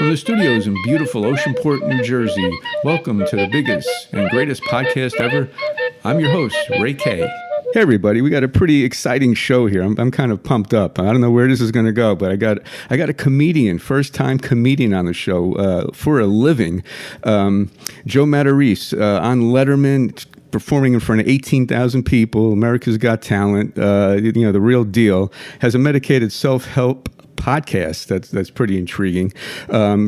from the studios in beautiful Oceanport, New Jersey. Welcome to the biggest and greatest podcast ever. I'm your host, Ray K. Hey everybody, we got a pretty exciting show here. I'm kind of pumped up. I don't know where this is going to go, but I got a comedian, first time comedian on the show for a living. Joe Matarese on Letterman, performing in front of 18,000 people. America's Got Talent. The real deal. Has a medicated self-help podcast that's pretty intriguing.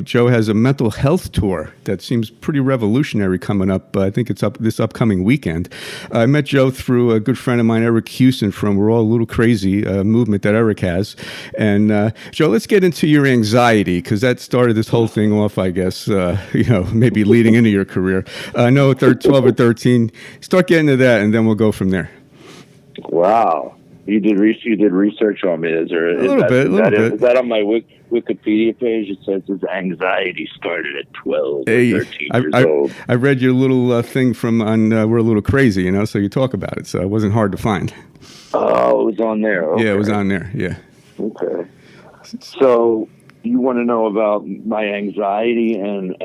Joe has a mental health tour that seems pretty revolutionary coming up. I think it's up this upcoming weekend. I met Joe through a good friend of mine, Eric Houston, from We're All a Little Crazy, movement that Eric has. And Joe, let's get into your anxiety, because that started this whole thing off, I guess, maybe leading into your career. I know 12 or 13. Start getting into that, and then we'll go from there. Wow. You did research on me. Is that on my Wikipedia page? It says his anxiety started at 12 or 13 years old. I read your little thing on We're a Little Crazy, so you talk about it. So it wasn't hard to find. Oh, it was on there. Okay. Yeah, it was on there. Yeah. Okay. So you want to know about my anxiety and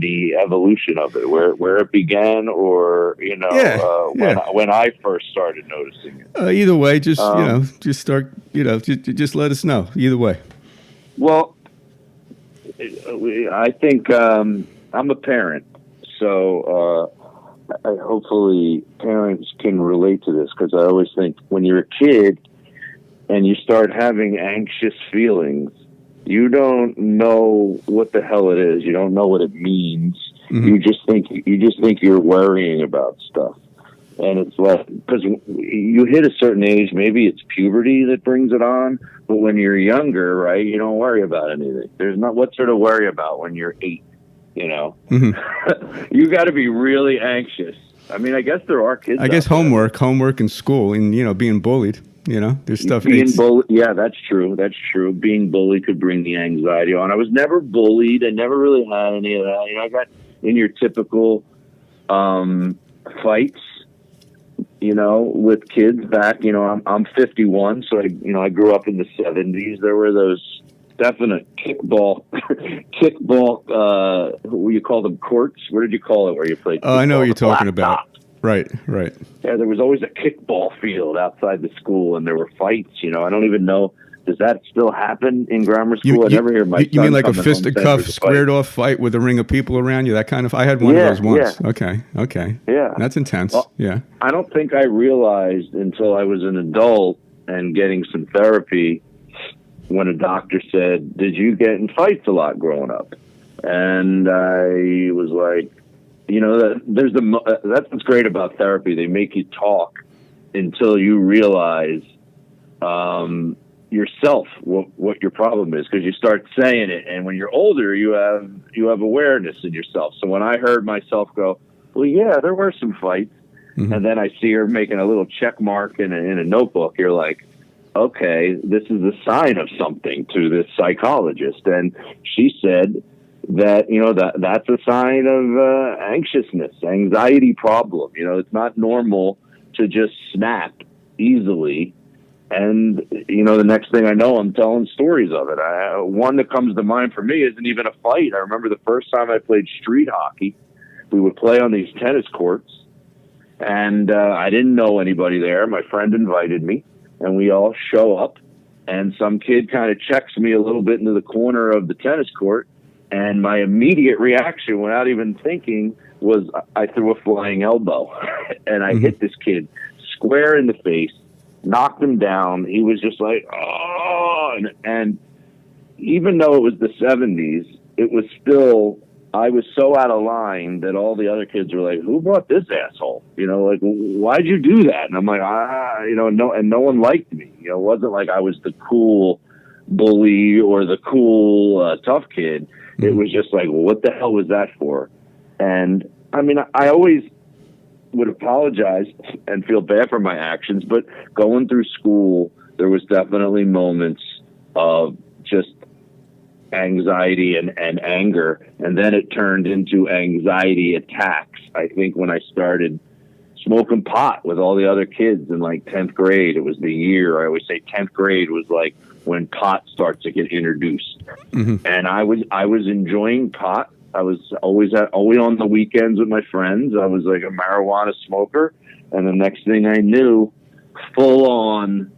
the evolution of it, where it began, or when I first started noticing it. Either way, just start. Just let us know. Either way. Well, I think I'm a parent, so hopefully parents can relate to this, because I always think when you're a kid and you start having anxious feelings, you don't know what the hell it is. You don't know what it means. Mm-hmm. You just think you're worrying about stuff. And it's like, because you hit a certain age, maybe it's puberty that brings it on. But when you're younger, right, you don't worry about anything. There's not what sort of worry about when you're 8, Mm-hmm. You got to be really anxious. I mean, I guess there are kids. I guess homework in school, and, being bullied. There's stuff. Being bullied, yeah, that's true. That's true. Being bullied could bring the anxiety on. I was never bullied. I never really had any of that. I got in your typical fights, with kids back. I'm 51, so I grew up in the 70s. There were those definite kickball. What do you call them? Courts? What did you call it? Where you played? Oh, I know what you're talking about. Right. Yeah, there was always a kickball field outside the school, and there were fights. I don't even know. Does that still happen in grammar school? I never hear my son. You mean like a fisticuff, squared off fight with a ring of people around you? That kind of. I had one of those once. Yeah. Okay. Yeah, that's intense. Well, yeah. I don't think I realized until I was an adult and getting some therapy when a doctor said, "Did you get in fights a lot growing up?" And I was like, that's what's great about therapy. They make you talk until you realize yourself what your problem is, because you start saying it, and when you're older, you have awareness in yourself. So when I heard myself go, "Well, yeah, there were some fights," mm-hmm. and then I see her making a little check mark in a notebook, you're like, okay, this is a sign of something to this psychologist. And she said that, that's a sign of anxiousness, anxiety problem. It's not normal to just snap easily. And, the next thing I know, I'm telling stories of it. One that comes to mind for me isn't even a fight. I remember the first time I played street hockey. We would play on these tennis courts, and I didn't know anybody there. My friend invited me, and we all show up, and some kid kind of checks me a little bit into the corner of the tennis court. And my immediate reaction, without even thinking, was I threw a flying elbow. And I hit this kid square in the face, knocked him down. He was just like, oh. And even though it was the 70s, it was still, I was so out of line that all the other kids were like, who brought this asshole? Why'd you do that? And I'm like, no one liked me. It wasn't like I was the cool bully or the cool tough kid. It was just like, well, what the hell was that for? And I mean, I always would apologize and feel bad for my actions, but going through school, there was definitely moments of just anxiety and anger. And then it turned into anxiety attacks. I think when I started smoking pot with all the other kids in like 10th grade, it was the year. I always say 10th grade was like when pot starts to get introduced. And I was enjoying pot. I was always on the weekends with my friends. I was like a marijuana smoker. And the next thing I knew, full on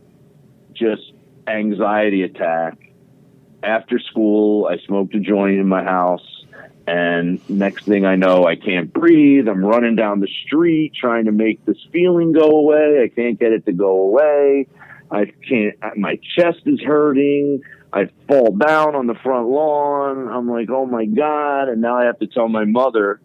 just anxiety attack. After school, I smoked a joint in my house. And next thing I know, I can't breathe. I'm running down the street trying to make this feeling go away. I can't get it to go away. I can't, my chest is hurting. I fall down on the front lawn. I'm like, oh my God. And now I have to tell my mother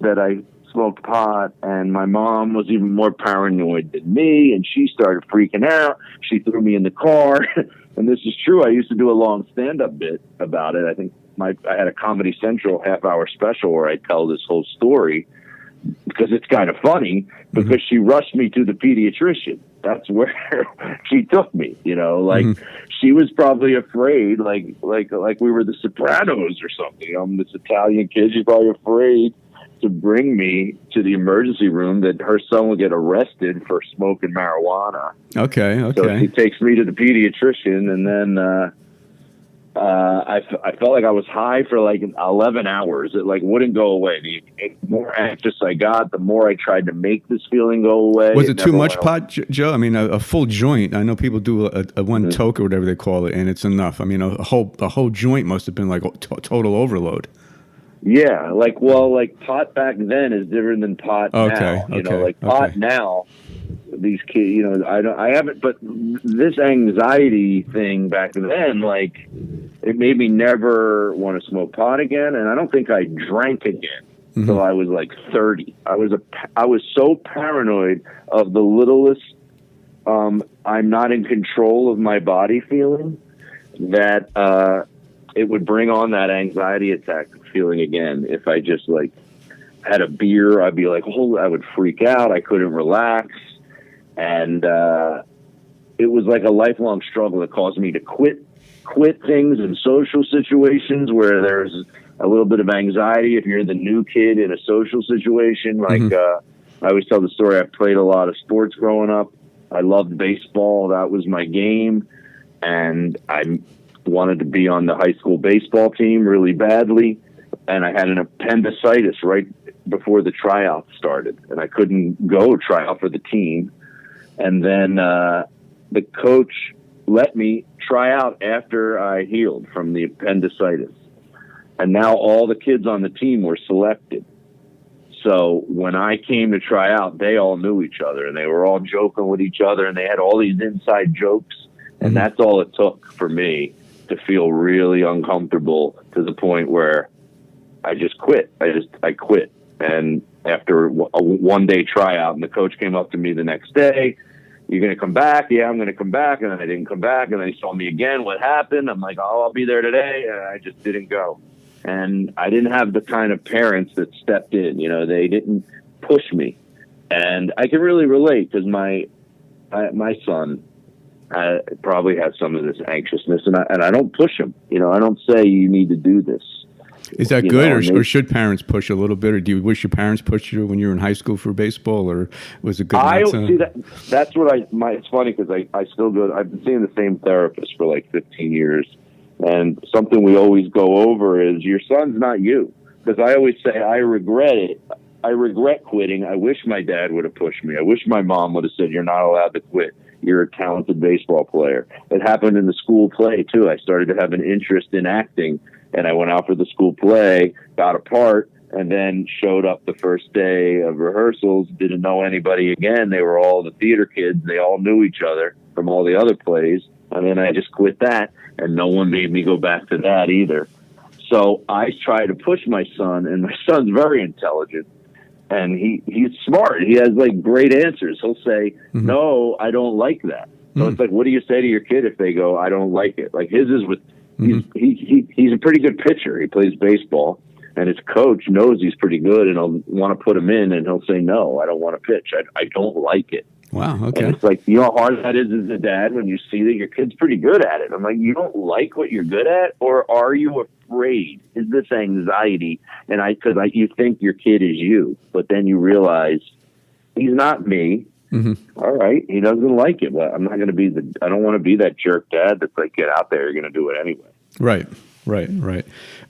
that I smoked pot, and my mom was even more paranoid than me. And she started freaking out. She threw me in the car. And this is true. I used to do a long stand-up bit about it. I think I had a Comedy Central half-hour special where I tell this whole story because it's kind of funny, because she rushed me to the pediatrician. That's where she took me, she was probably afraid, like we were the Sopranos or something. I'm this Italian kid. She's probably afraid to bring me to the emergency room that her son would get arrested for smoking marijuana. Okay. So she takes me to the pediatrician, and then I felt like I was high for like 11 hours. It like wouldn't go away. The more anxious I got, the more I tried to make this feeling go away. Was it too much pot, Joe? I mean, a full joint. I know people do a one toke or whatever they call it, and it's enough. I mean, a whole joint must have been like total overload. Yeah, like pot back then is different than pot now. Pot now, these kids, I haven't, but this anxiety thing back then, like, it made me never want to smoke pot again, and I don't think I drank again until I was like 30. I was so paranoid of the littlest I'm not in control of my body feeling that it would bring on that anxiety attack feeling again. If I just like had a beer, I'd be like, I would freak out. I couldn't relax. And it was like a lifelong struggle that caused me to quit things in social situations where there's a little bit of anxiety. If you're the new kid in a social situation, like I always tell the story, I played a lot of sports growing up. I loved baseball. That was my game. And I wanted to be on the high school baseball team really badly. And I had an appendicitis right before the tryout started, and I couldn't go try out for the team. And then the coach let me try out after I healed from the appendicitis. And now all the kids on the team were selected. So when I came to try out, they all knew each other, and they were all joking with each other, and they had all these inside jokes. And that's all it took for me to feel really uncomfortable, to the point where I just quit. I quit. And after a one-day tryout, and the coach came up to me the next day, "You're going to come back?" "Yeah, I'm going to come back." And then I didn't come back. And then he saw me again. "What happened?" I'm like, "Oh, I'll be there today." And I just didn't go. And I didn't have the kind of parents that stepped in. They didn't push me. And I can really relate, because my son probably has some of this anxiousness, and I don't push him. I don't say you need to do this. Is that good, or should parents push a little bit, or do you wish your parents pushed you when you were in high school for baseball, or was it good? That's what it's funny, because I still go. I've been seeing the same therapist for like 15 years, and something we always go over is your son's not you. Because I always say I regret it. I regret quitting. I wish my dad would have pushed me. I wish my mom would have said, "You're not allowed to quit. You're a talented baseball player." It happened in the school play too. I started to have an interest in acting, and I went out for the school play, got a part, and then showed up the first day of rehearsals, didn't know anybody again. They were all the theater kids. They all knew each other from all the other plays. And then I just quit that, and no one made me go back to that either. So I try to push my son, and my son's very intelligent. And he's smart. He has like great answers. He'll say, "No, I don't like that." So it's like, what do you say to your kid if they go, "I don't like it"? Like his is with, he's a pretty good pitcher. He plays baseball, and his coach knows he's pretty good, and he'll want to put him in, and he'll say, "No, I don't want to pitch. I don't like it." Wow. Okay. And it's like, how hard that is as a dad when you see that your kid's pretty good at it. I'm like, you don't like what you're good at, or are you afraid? Is this anxiety? And because you think your kid is you, but then you realize he's not me. All right, he doesn't like it, but I'm not going to be I don't want to be that jerk dad that's like, get out there, you're going to do it anyway. Right.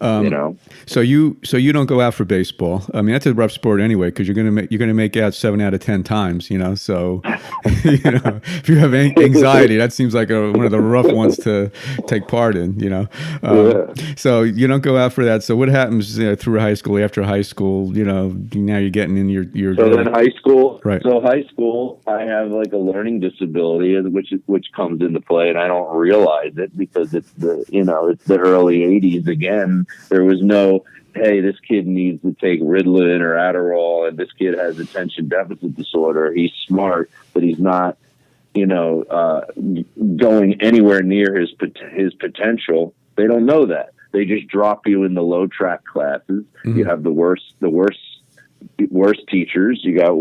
You know. So you don't go out for baseball. I mean, that's a rough sport anyway, because you're gonna make out 7 out of 10 times. You know, so if you have anxiety, that seems like one of the rough ones to take part in. You know, so you don't go out for that. So what happens through high school? After high school, now you're getting in your. So then high school, right? So high school, I have like a learning disability, which comes into play, and I don't realize it because it's the early '80s again. There was no, hey, this kid needs to take Ritalin or Adderall, and this kid has attention deficit disorder. He's smart, but he's not, going anywhere near his potential. They don't know that. They just drop you in the low track classes. You have the worst teachers. You got,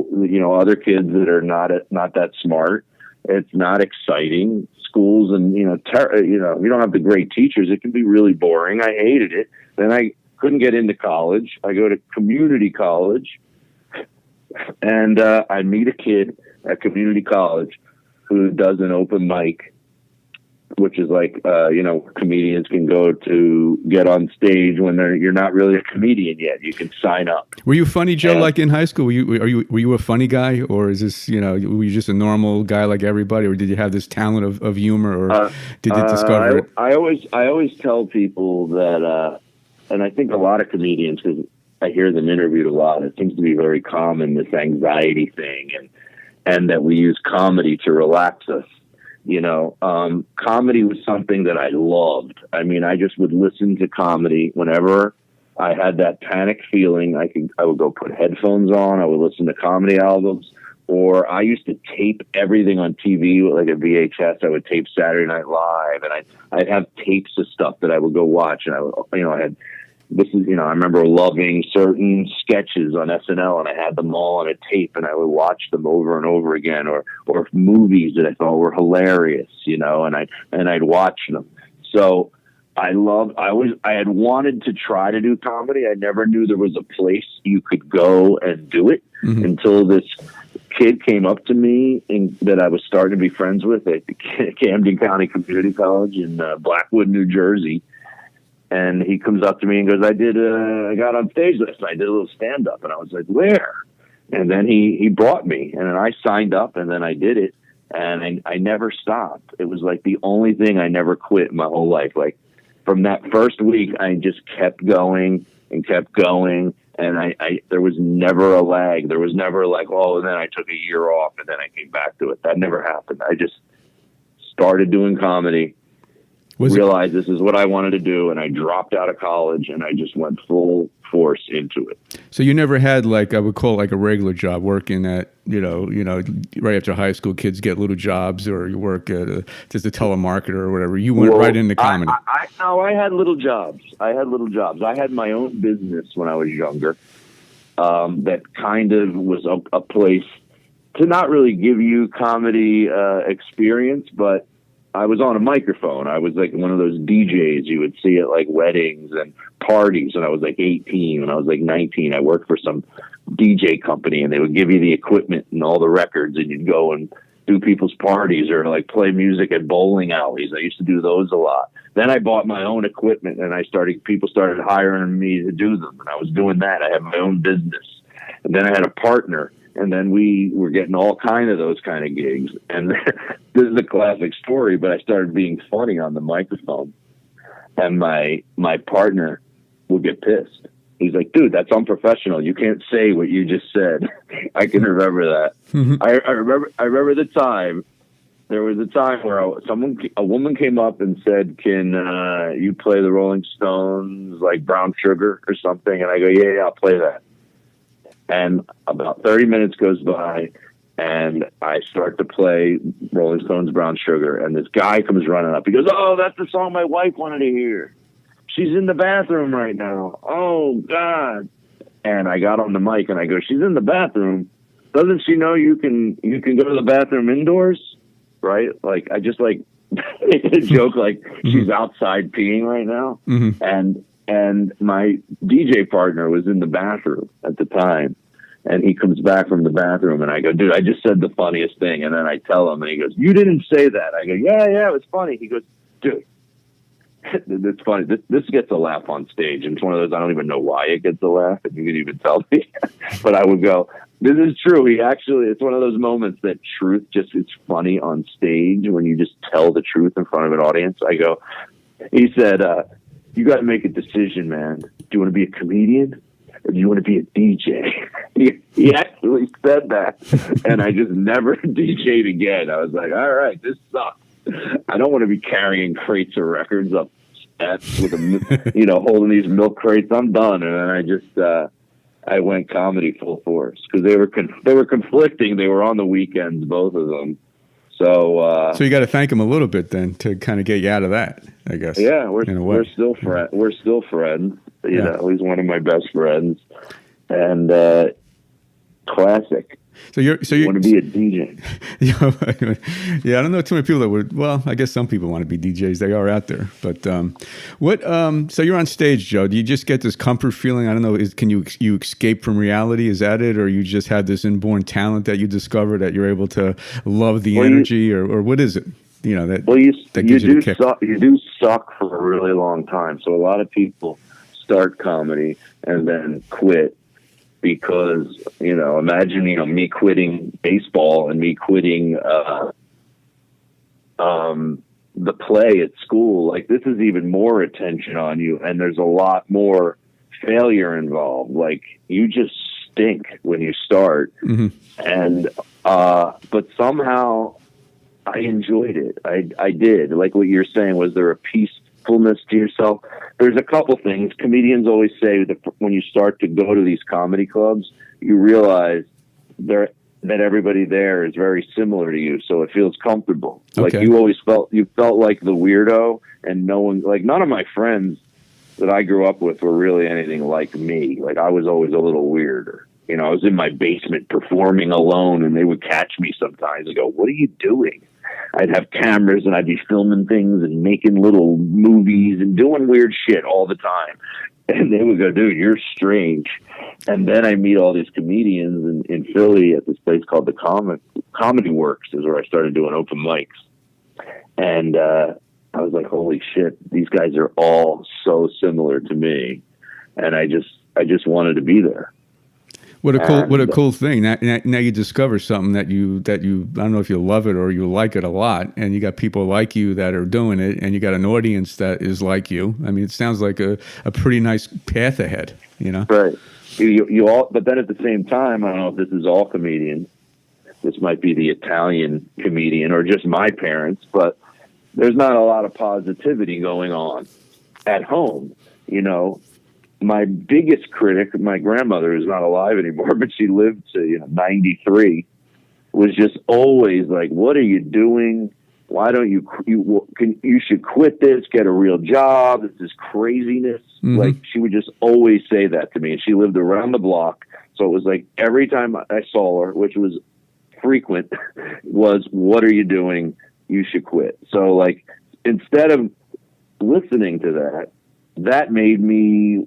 other kids that are not that smart. It's not exciting. Schools and, you don't have the great teachers. It can be really boring. I hated it. Then I couldn't get into college. I go to community college, and I meet a kid at community college who does an open mic, which is like, comedians can go to get on stage when you're not really a comedian yet. You can sign up. Were you funny, Joe, like in high school? Were you a funny guy, or is this, were you just a normal guy like everybody, or did you have this talent of humor, or did you discover it? I always tell people that, and I think a lot of comedians, because I hear them interviewed a lot, it seems to be very common, this anxiety thing, and that we use comedy to relax us. Comedy was something that I loved. I mean, I just would listen to comedy whenever I had that panic feeling. I would go put headphones on. I would listen to comedy albums, or I used to tape everything on TV, like a VHS. I would tape Saturday Night Live, and I'd have tapes of stuff that I would go watch. And I remember loving certain sketches on SNL, and I had them all on a tape, and I would watch them over and over again, or movies that I thought were hilarious, and I'd watch them. So I had wanted to try to do comedy. I never knew there was a place you could go and do it until this kid came up to me that I was starting to be friends with at Camden County Community College in Blackwood, New Jersey. And he comes up to me and goes, I got on stage last night. I did a little stand up. And I was like, where? And then he brought me, and then I signed up, and then I did it. And I never stopped. It was like the only thing I never quit in my whole life. Like from that first week, I just kept going and kept going. And there was never a lag. There was never like, and then I took a year off and then I came back to it. That never happened. I just started doing comedy. Realized this is what I wanted to do, and I dropped out of college, and I just went full force into it. So you never had, like, I would call it like a regular job, working at, right after high school, kids get little jobs, or you work at just a telemarketer or whatever. You went right into comedy. I had little jobs. I had my own business when I was younger that kind of was a place to not really give you comedy experience, but I was on a microphone. I was like one of those DJs you would see at like weddings and parties when I was like 18. When I was like 19, I worked for some DJ company, and they would give you the equipment and all the records, and you'd go and do people's parties or like play music at bowling alleys. I used to do those a lot. Then I bought my own equipment, and people started hiring me to do them. And I was doing that. I had my own business. And then I had a partner. And then we were getting all kind of those kind of gigs. And this is a classic story, but I started being funny on the microphone. And my partner would get pissed. He's like, dude, that's unprofessional. You can't say what you just said. I can remember that. I remember the time. There was a time where a woman came up and said, can you play the Rolling Stones, like Brown Sugar or something? And I go, yeah, I'll play that. And about 30 minutes goes by, and I start to play Rolling Stones' Brown Sugar, and this guy comes running up. He goes, oh, that's the song my wife wanted to hear. She's in the bathroom right now. Oh, God. And I got on the mic, and I go, she's in the bathroom. Doesn't she know you can go to the bathroom indoors? Right? Like, I just, like, made a joke, like, she's outside peeing right now. And my DJ partner was in the bathroom at the time. And he comes back from the bathroom, and I go, dude, I just said the funniest thing. And then I tell him, and he goes, you didn't say that. I go, yeah, it was funny. He goes, dude, it's funny. This gets a laugh on stage. And it's one of those, I don't even know why it gets a laugh. And you can even tell me. But I would go, this is true. It's one of those moments that truth it's funny on stage when you just tell the truth in front of an audience. He said, you got to make a decision, man. Do you want to be a comedian or do you want to be a DJ? He actually said that, and I just never DJ'd again. I was like, all right, this sucks. I don't want to be carrying crates of records up steps with holding these milk crates. I'm done. And then I went comedy full force because they were conflicting. They were on the weekends, both of them. So you got to thank him a little bit then to kind of get you out of that, I guess. Yeah, we're still friends. We're still friends. You know, he's one of my best friends, and classic. So you want to be a DJ? Yeah, I don't know too many people that would. Well, I guess some people want to be DJs. They are out there. But so you're on stage, Joe. Do you just get this comfort feeling? I don't know. Can you escape from reality? Is that it, or you just had this inborn talent that you discovered that you're able to love the energy, or what is it? You know that. Well, you do suck for a really long time. So a lot of people start comedy and then quit. Because, imagine, me quitting baseball and me quitting the play at school. Like, this is even more attention on you, and there's a lot more failure involved. Like, you just stink when you start. Mm-hmm. And, but somehow I enjoyed it. I did. Like what you're saying, was there a peacefulness to yourself? There's a couple things. Comedians always say that when you start to go to these comedy clubs, you realize that everybody there is very similar to you, so it feels comfortable. Okay. Like you felt like the weirdo, and none of my friends that I grew up with were really anything like me. Like, I was always a little weirder. I was in my basement performing alone, and they would catch me sometimes and go, "What are you doing?" I'd have cameras and I'd be filming things and making little movies and doing weird shit all the time. And they would go, "Dude, you're strange." And then I meet all these comedians in Philly at this place called the Comedy Works, is where I started doing open mics. And I was like, holy shit, these guys are all so similar to me. And I just wanted to be there. What a cool thing. Now you discover something that you I don't know if you love it or you like it a lot, and you got people like you that are doing it, and you got an audience that is like you. I mean, it sounds like a pretty nice path ahead, Right. You all, but then at the same time, I don't know if this is all comedians. This might be the Italian comedian or just my parents, but there's not a lot of positivity going on at home, My biggest critic, my grandmother, who's not alive anymore, but she lived to 93, was just always like, "What are you doing? Why don't you should quit this, get a real job. This is craziness." Mm-hmm. Like, she would just always say that to me. And she lived around the block. So it was like every time I saw her, which was frequent, was, "What are you doing? You should quit." So, like, instead of listening to that made me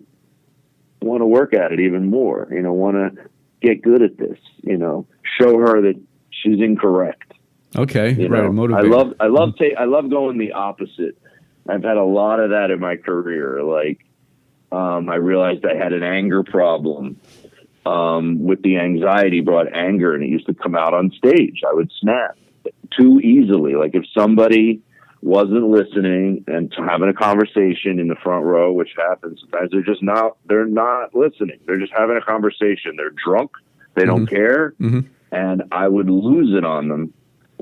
want to work at it even more, want to get good at this, show her that she's incorrect. Okay. Right. Motivate. I love going the opposite. I've had a lot of that in my career. Like, I realized I had an anger problem, with the anxiety brought anger, and it used to come out on stage. I would snap too easily. Like, if somebody wasn't listening and having a conversation in the front row, which happens sometimes, they're not listening. They're just having a conversation. They're drunk. They don't care. Mm-hmm. And I would lose it on them.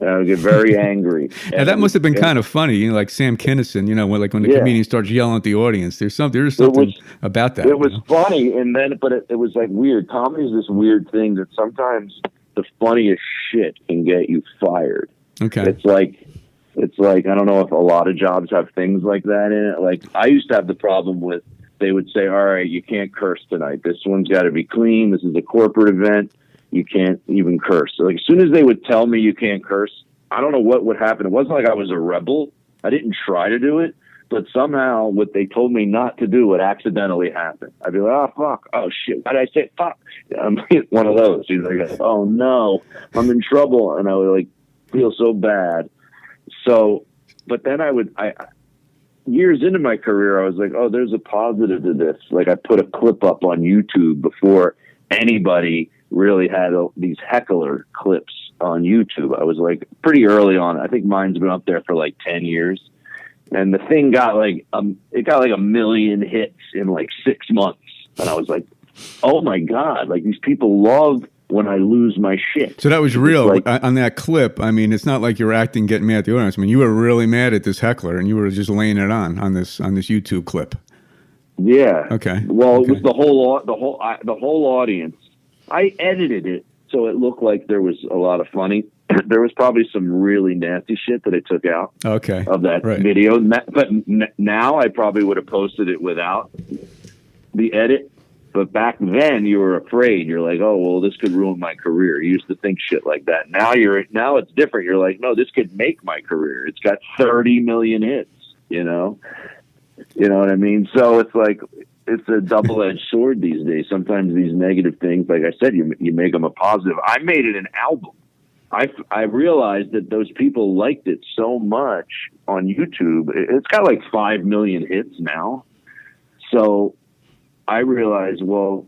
And I would get very angry. And that must have been kind of funny, like Sam Kinison, when the comedian starts yelling at the audience. There's something about that. It was funny, but it was like weird. Comedy is this weird thing that sometimes the funniest shit can get you fired. Okay. It's like, I don't know if a lot of jobs have things like that in it. Like, I used to have the problem with, they would say, "All right, you can't curse tonight. This one's got to be clean. This is a corporate event. You can't even curse." So, like, as soon as they would tell me you can't curse, I don't know what would happen. It wasn't like I was a rebel. I didn't try to do it, but somehow what they told me not to do would accidentally happen. I'd be like, oh, fuck. Oh, shit. Why did I say fuck? I'm one of those. He's like, oh, no, I'm in trouble. And I would like feel so bad. So, but then years into my career, I was like, oh, there's a positive to this. Like I put a clip up on YouTube before anybody really had these heckler clips on YouTube. I was like pretty early on. I think mine's been up there for like 10 years. And the thing got like, it got like 1 million hits in like 6 months. And I was like, oh my God, like these people love when I lose my shit. So that was real. Like, on that clip, I mean, it's not like you're acting, getting mad at the audience. I mean, you were really mad at this heckler, and you were just laying it on this YouTube clip. Yeah. Okay. Well, it was the whole audience. I edited it so it looked like there was a lot of funny. There was probably some really nasty shit that I took out. Okay. Of that video, but now I probably would have posted it without the edit. But back then, you were afraid. You're like, oh, well, this could ruin my career. You used to think shit like that. Now it's different. You're like, no, this could make my career. It's got 30 million hits, you know what I mean? So it's like, it's a double-edged sword these days. Sometimes these negative things, like I said, you make them a positive. I made it an album. I realized that those people liked it so much on YouTube. It's got like 5 million hits now. So I realized, well,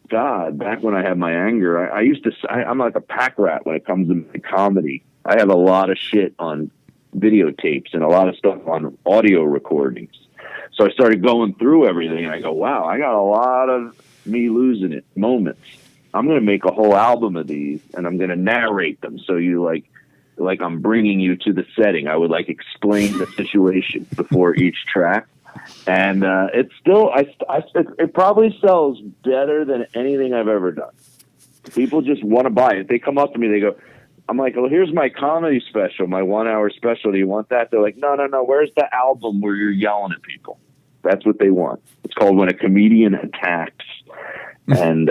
God, back when I had my anger, I used to, I'm like a pack rat when it comes to comedy. I have a lot of shit on videotapes and a lot of stuff on audio recordings. So I started going through everything and I go, wow, I got a lot of me losing it moments. I'm going to make a whole album of these and I'm going to narrate them. So you like I'm bringing you to the setting. I would like explain the situation before each track. And it's still, it probably sells better than anything I've ever done. People just want to buy it. They come up to me, they go, I'm like, well, here's my comedy special, my 1 hour special. Do you want that? They're like, no. Where's the album where you're yelling at people? That's what they want. It's called When a Comedian Attacks. And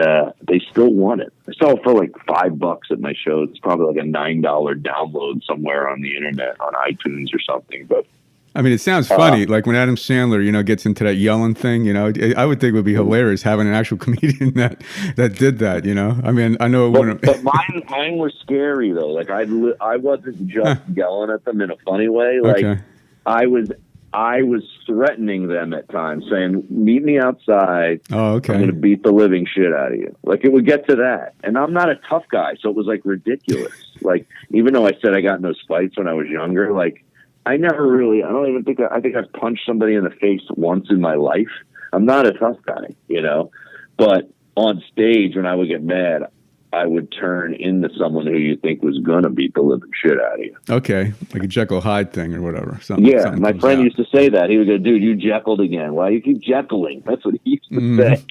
they still want it. I sell it for like $5 at my show. It's probably like a $9 download somewhere on the internet on iTunes or something. But I mean, it sounds funny. Like when Adam Sandler, gets into that yelling thing, I would think it would be hilarious having an actual comedian that did that, I mean, I know it wouldn't. But mine were scary though. Like I wasn't just yelling at them in a funny way. Like okay. I was threatening them at times, saying, meet me outside. Oh, okay. I'm going to beat the living shit out of you. Like, it would get to that. And I'm not a tough guy, so it was, like, ridiculous. Like, even though I said I got in those fights when I was younger, like, I think I've punched somebody in the face once in my life. I'm not a tough guy, But on stage, when I would get mad, I would turn into someone who you think was going to beat the living shit out of you. Okay. Like a Jekyll Hyde thing or whatever. Something my friend used to say that. He would go, dude, you Jekylled again. Why you keep Jekyling? That's what he used to say.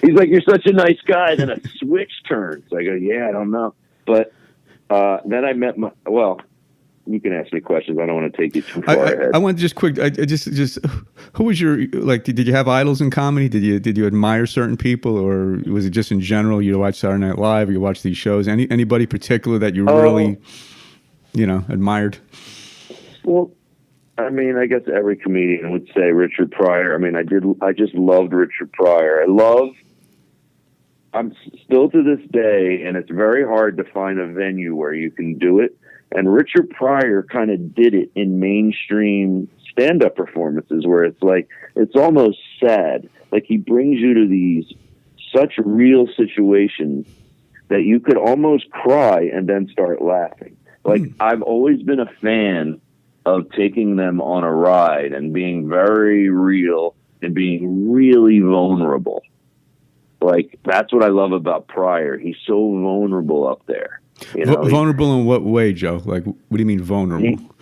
He's like, you're such a nice guy. Then a switch turns. I go, yeah, I don't know. But then I met you can ask me questions. I don't want to take you too far ahead. I want just quick. I just who was your Did you have idols in comedy? Did you admire certain people, or was it just in general? You watch Saturday Night Live, or you watch these shows? Anybody particular that you really, admired? Well, I mean, I guess every comedian would say Richard Pryor. I mean, I just loved Richard Pryor. I'm still to this day, and it's very hard to find a venue where you can do it. And Richard Pryor kind of did it in mainstream stand-up performances where it's like, it's almost sad. Like he brings you to these such real situations that you could almost cry and then start laughing. Like I've always been a fan of taking them on a ride and being very real and being really vulnerable. Like that's what I love about Pryor. He's so vulnerable up there. Vulnerable in what way, Joe? Like, what do you mean vulnerable?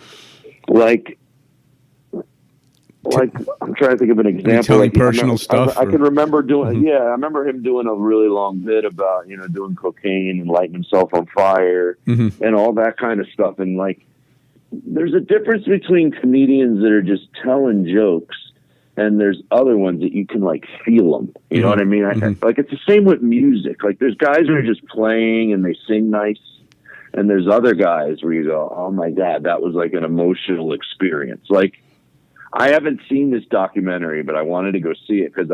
Like I'm trying to think of an example. Telling personal stuff. I can remember doing. Yeah, I remember him doing a really long bit about doing cocaine and lighting himself on fire and all that kind of stuff. And like, there's a difference between comedians that are just telling jokes. And there's other ones that you can like feel them. You know what I mean? Like it's the same with music. Like there's guys who are just playing and they sing nice. And there's other guys where you go, oh my God, that was like an emotional experience. Like I haven't seen this documentary, but I wanted to go see it because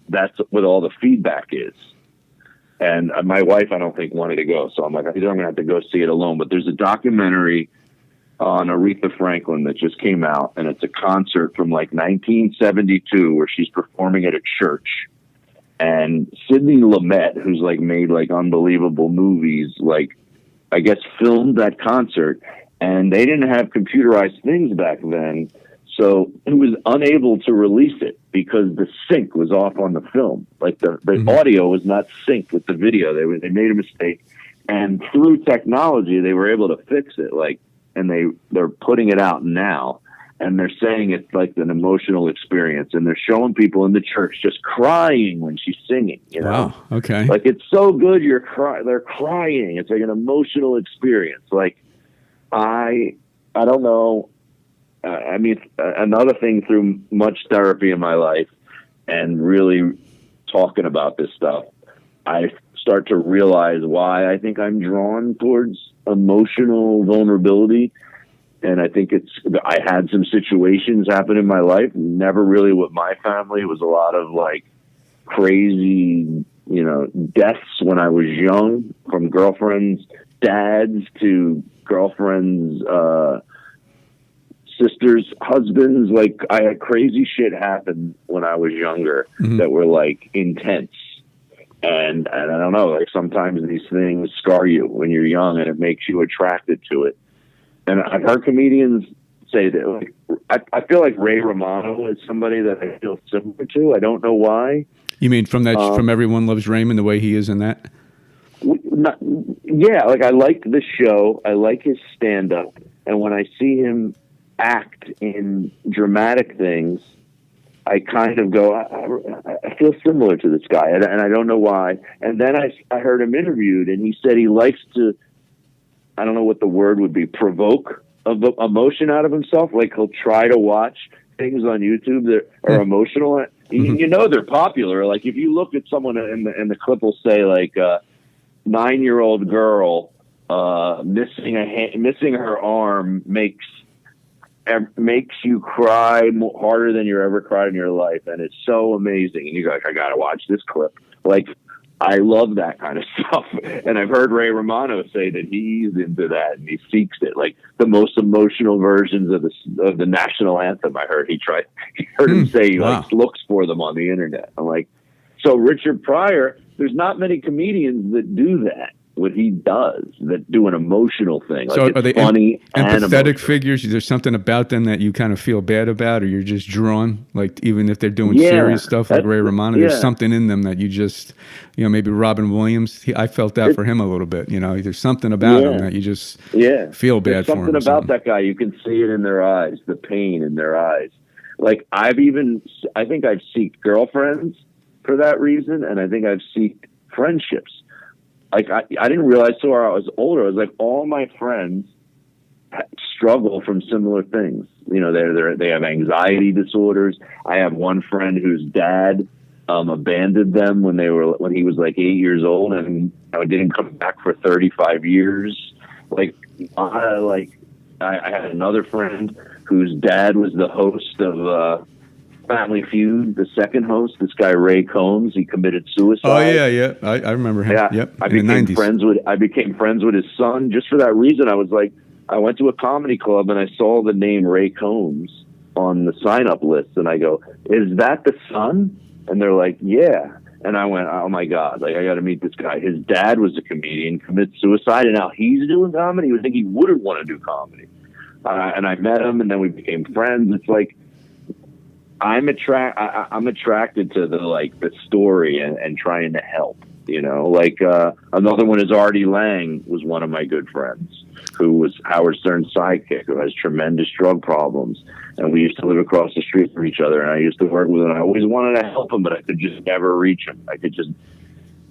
that's what all the feedback is. And my wife, I don't think, wanted to go. So I'm like, I'm going to have to go see it alone. But there's a documentary on Aretha Franklin that just came out, and it's a concert from like 1972 where she's performing at a church. And Sidney Lumet, who's like made like unbelievable movies, like I guess filmed that concert. And they didn't have computerized things back then. So he was unable to release it because the sync was off on the film. Like the audio was not synced with the video. They made a mistake, and through technology they were able to fix it. Like, and they're putting it out now, and they're saying it's like an emotional experience, and they're showing people in the church just crying when she's singing. You know, wow, okay, like it's so good. They're crying. It's like an emotional experience. Like I don't know. I mean, another thing through much therapy in my life and really talking about this stuff, I start to realize why I think I'm drawn towards emotional vulnerability. And I think I had some situations happen in my life, never really with my family. It was a lot of like crazy, deaths when I was young, from girlfriends' dads to girlfriends' sisters, husbands. Like I had crazy shit happen when I was younger that were like intense. And I don't know, like sometimes these things scar you when you're young and it makes you attracted to it. And I've heard comedians say that, like, I feel like Ray Romano is somebody that I feel similar to. I don't know why. You mean from Everyone Loves Raymond, the way he is in that? Yeah, like I like the show. I like his stand-up. And when I see him act in dramatic things, I kind of go, I feel similar to this guy, and I don't know why. And then I heard him interviewed, and he said he likes to, I don't know what the word would be, provoke emotion out of himself. Like he'll try to watch things on YouTube that are emotional. They're popular. Like if you look at someone in the clip, will say like 9-year-old girl missing her arm makes you cry harder than you ever cried in your life, and it's so amazing. And you're like, I gotta watch this clip. Like, I love that kind of stuff. And I've heard Ray Romano say that he's into that and he seeks it. Like the most emotional versions of the national anthem. I heard him say he looks for them on the internet. I'm like, so Richard Pryor, there's not many comedians that do that. What he does, that do an emotional thing. Like, so it's are they funny and empathetic figures? Is there something about them that you kind of feel bad about, or you're just drawn? Like even if they're doing serious stuff like Ray Romano, there's something in them that you just, maybe Robin Williams. I felt that for him a little bit. There's something about him that you just feel bad for him. Something about that guy. You can see it in their eyes, the pain in their eyes. Like I think I've seeked girlfriends for that reason, and I think I've seeked friendships. Like I didn't realize till I was older. I was like, all my friends struggle from similar things. They have anxiety disorders. I have one friend whose dad abandoned them when he was like 8 years old, and didn't come back for 35 years. I had another friend whose dad was the host of Family Feud, the second host, this guy Ray Combs. He committed suicide. Oh yeah. I remember him. Yeah, yep. I became friends with his son just for that reason. I was like, I went to a comedy club and I saw the name Ray Combs on the sign-up list, and I go, "Is that the son?" And they're like, "Yeah." And I went, "Oh my God! Like I got to meet this guy." His dad was a comedian, committed suicide, and now he's doing comedy. You would think he wouldn't want to do comedy. And I met him, and then we became friends. It's like, I'm attracted to the story and trying to help, another one is Artie Lange, was one of my good friends, who was Howard Stern's sidekick, who has tremendous drug problems. And we used to live across the street from each other, and I used to work with him. I always wanted to help him, but I could just never reach him. I could just,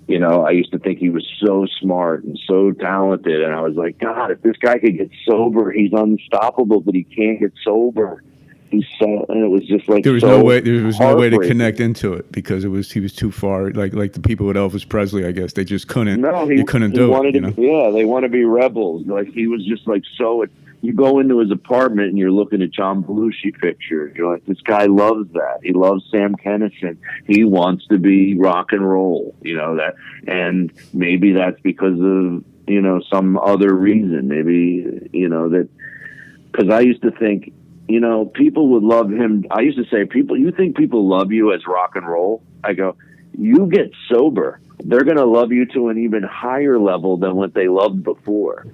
I used to think he was so smart and so talented. And I was like, God, if this guy could get sober, he's unstoppable, but he can't get sober. And it was just like there was no way to connect into it because he was too far, like the people with Elvis Presley. I guess they just couldn't. No, you couldn't do it. Yeah, they want to be rebels. Like he was just like so you go into his apartment and you're looking at John Belushi pictures. You're like, this guy loves that. He loves Sam Kinison. He wants to be rock and roll, that. And maybe that's because of, some other reason. Maybe, that, because I used to think, people would love him. I used to say, you think people love you as rock and roll? I go, you get sober, they're going to love you to an even higher level than what they loved before.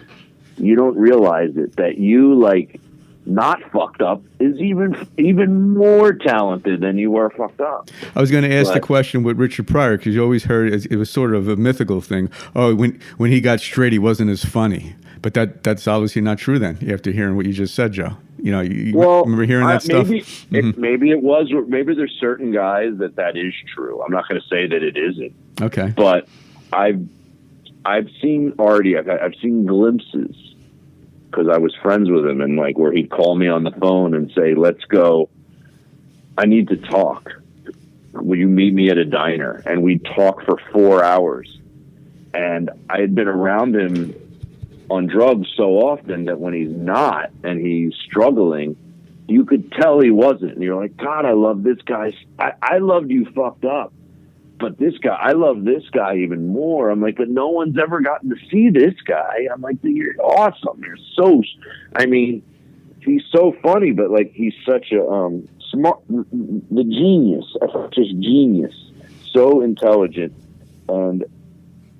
You don't realize it, that you, like, not fucked up is even more talented than you were fucked up. I was going to ask the question with Richard Pryor, because you always heard it was sort of a mythical thing. Oh, when he got straight, he wasn't as funny. But that's obviously not true then, after hearing what you just said, Joe. You remember hearing that stuff? Maybe it was. Maybe there's certain guys that is true. I'm not going to say that it isn't. Okay. But I've seen Artie. I've seen glimpses, because I was friends with him, and like where he'd call me on the phone and say, "Let's go. I need to talk. Will you meet me at a diner?" And we'd talk for 4 hours. And I had been around him on drugs so often that when he's not and he's struggling, you could tell he wasn't. And you're like, God, I love this guy. I loved you fucked up. But this guy, I love this guy even more. I'm like, but no one's ever gotten to see this guy. I'm like, you're awesome. He's so funny, but like, he's such a smart, the genius, just genius, so intelligent. And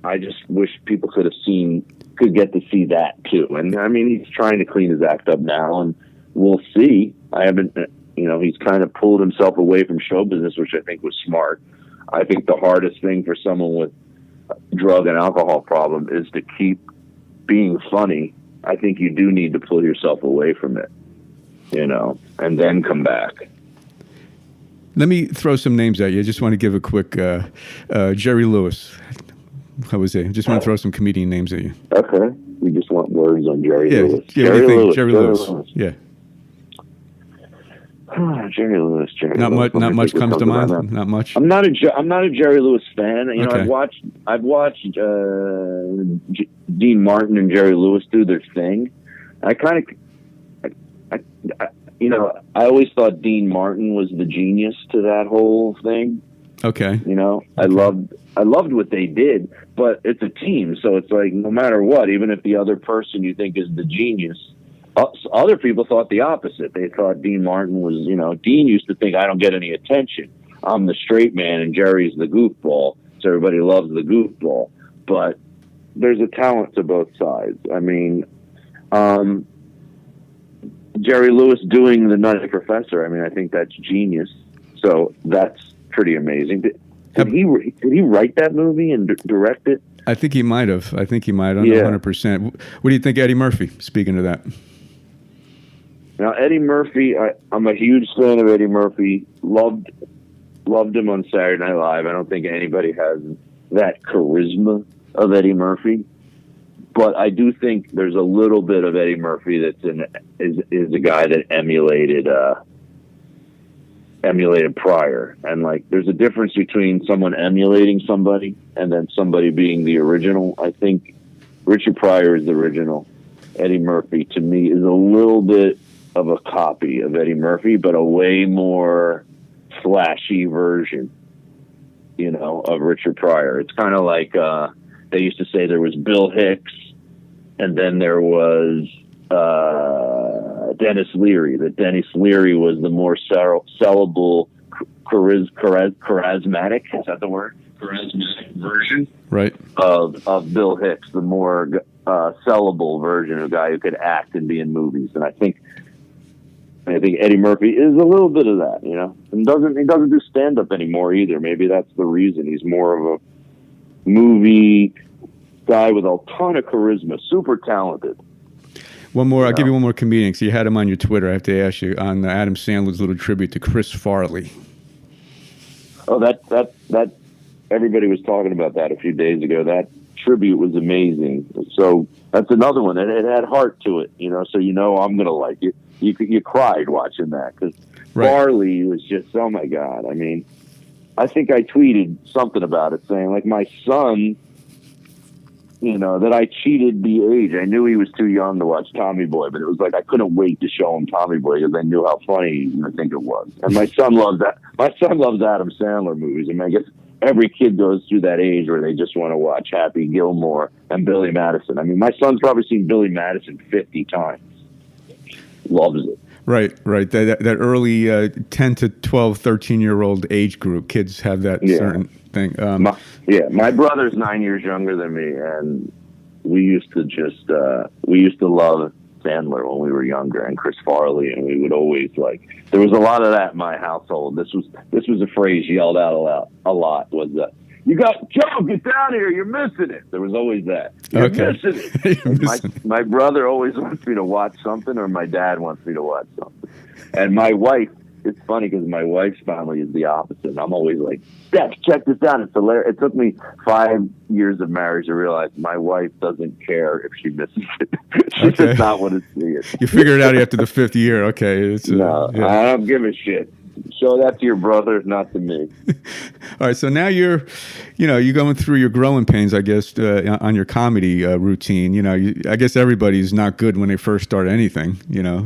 I just wish people could get to see that too. And he's trying to clean his act up now, and we'll see. He's kind of pulled himself away from show business, which I think was smart. I think the hardest thing for someone with a drug and alcohol problem is to keep being funny. I think you do need to pull yourself away from it, and then come back. Let me throw some names at you. I just want to give a quick Jerry Lewis. How was it? Just want to throw some comedian names at you. Okay. We just want words on Jerry Lewis. Yeah, Jerry Lewis. Yeah. Jerry Lewis. Not much comes to mind. Not much. I'm not a Jerry Lewis fan. Okay. I've watched Dean Martin and Jerry Lewis do their thing. I always thought Dean Martin was the genius to that whole thing. Okay. I loved what they did, but it's a team, so it's like no matter what, even if the other person you think is the genius, other people thought the opposite. They thought Dean Martin was, Dean used to think, I don't get any attention. I'm the straight man and Jerry's the goofball, so everybody loves the goofball. But there's a talent to both sides. Jerry Lewis doing The Nutty Professor, I think that's genius. So that's pretty amazing. Did he write that movie and direct it? I think he might have. I don't know 100%. What do you think, Eddie Murphy? Speaking of that. Now, Eddie Murphy, I'm a huge fan of Eddie Murphy. Loved him on Saturday Night Live. I don't think anybody has that charisma of Eddie Murphy. But I do think there's a little bit of Eddie Murphy that's is a guy that emulated Pryor. And like, there's a difference between someone emulating somebody and then somebody being the original. I think Richard Pryor is the original. Eddie Murphy, to me, is a little bit of a copy of Eddie Murphy, but a way more flashy version, of Richard Pryor. It's kind of like they used to say there was Bill Hicks, and then there was Dennis Leary. That Dennis Leary was the more sellable, charismatic. Is that the word? Charismatic version, right? Of Bill Hicks, the more sellable version of a guy who could act and be in movies. And I think Eddie Murphy is a little bit of that, and he doesn't do stand up anymore either. Maybe that's the reason. He's more of a movie guy with a ton of charisma, super talented. One more, I'll give you one more comedian. So you had him on your Twitter. I have to ask you on Adam Sandler's little tribute to Chris Farley. Oh, that everybody was talking about that a few days ago. That tribute was amazing. So that's another one. It had heart to it, so I'm gonna like it. You cried watching that because Farley was just, oh my God. I think I tweeted something about it saying, like, my son that I cheated the age. I knew he was too young to watch Tommy Boy, but it was like I couldn't wait to show him Tommy Boy because I knew how funny I think it was. And my son loves that. My son loves Adam Sandler movies. I mean, I guess every kid goes through that age where they just want to watch Happy Gilmore and Billy Madison. I mean, my son's probably seen Billy Madison 50 times. Loves it. Right. That early 10 to 12, 13-year-old age group, kids have that certain thing. My brother's 9 years younger than me, and we used to love Sandler when we were younger, and Chris Farley, and we would always there was a lot of that in my household. This was a phrase yelled out a lot was you got Joe, get down here, you're missing it. There was always that. You're missing it. My brother always wants me to watch something, or my dad wants me to watch something. And my wife, it's funny because my wife's family is the opposite. And I'm always like, Dad, check this out. It's hilarious. It took me 5 years of marriage to realize my wife doesn't care if she misses it. She does not want to see it. You figure it out after the 5th year. Okay. I don't give a shit. Show that to your brother, not to me. All right, so now you're going through your growing pains, I guess, on your comedy routine. I guess everybody's not good when they first start anything.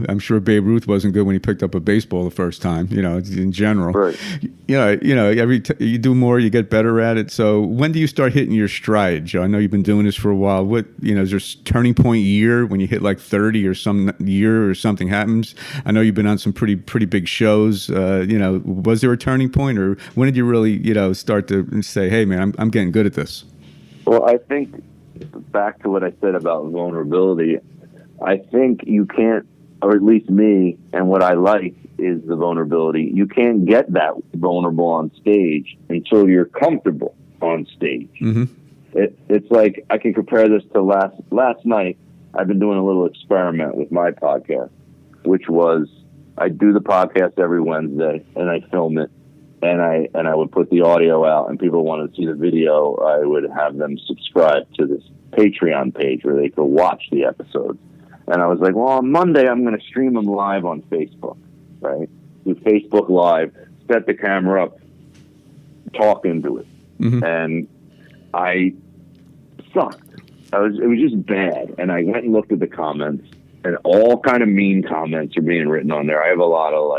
I'm sure Babe Ruth wasn't good when he picked up a baseball the first time. In general. Right. You do more, you get better at it. So when do you start hitting your stride, Joe? I know you've been doing this for a while. What is there a turning point year when you hit like 30 or some year or something happens? I know you've been on some pretty big shows. Was there a turning point, or when did you really, start to say, hey, man, I'm getting good at this? Well, I think back to what I said about vulnerability, I think you can't, or at least me, and what I like is the vulnerability. You can't get that vulnerable on stage until you're comfortable on stage. Mm-hmm. It's like, I can compare this to last night. I've been doing a little experiment with my podcast, which was, I do the podcast every Wednesday, and I film it, and I would put the audio out, and people wanted to see the video. I would have them subscribe to this Patreon page where they could watch the episodes. And I was like, well, on Monday, I'm going to stream them live on Facebook, right? Do Facebook Live, set the camera up, talk into it. Mm-hmm. And I sucked. It was just bad. And I went and looked at the comments, and all kind of mean comments are being written on there. I have a lot of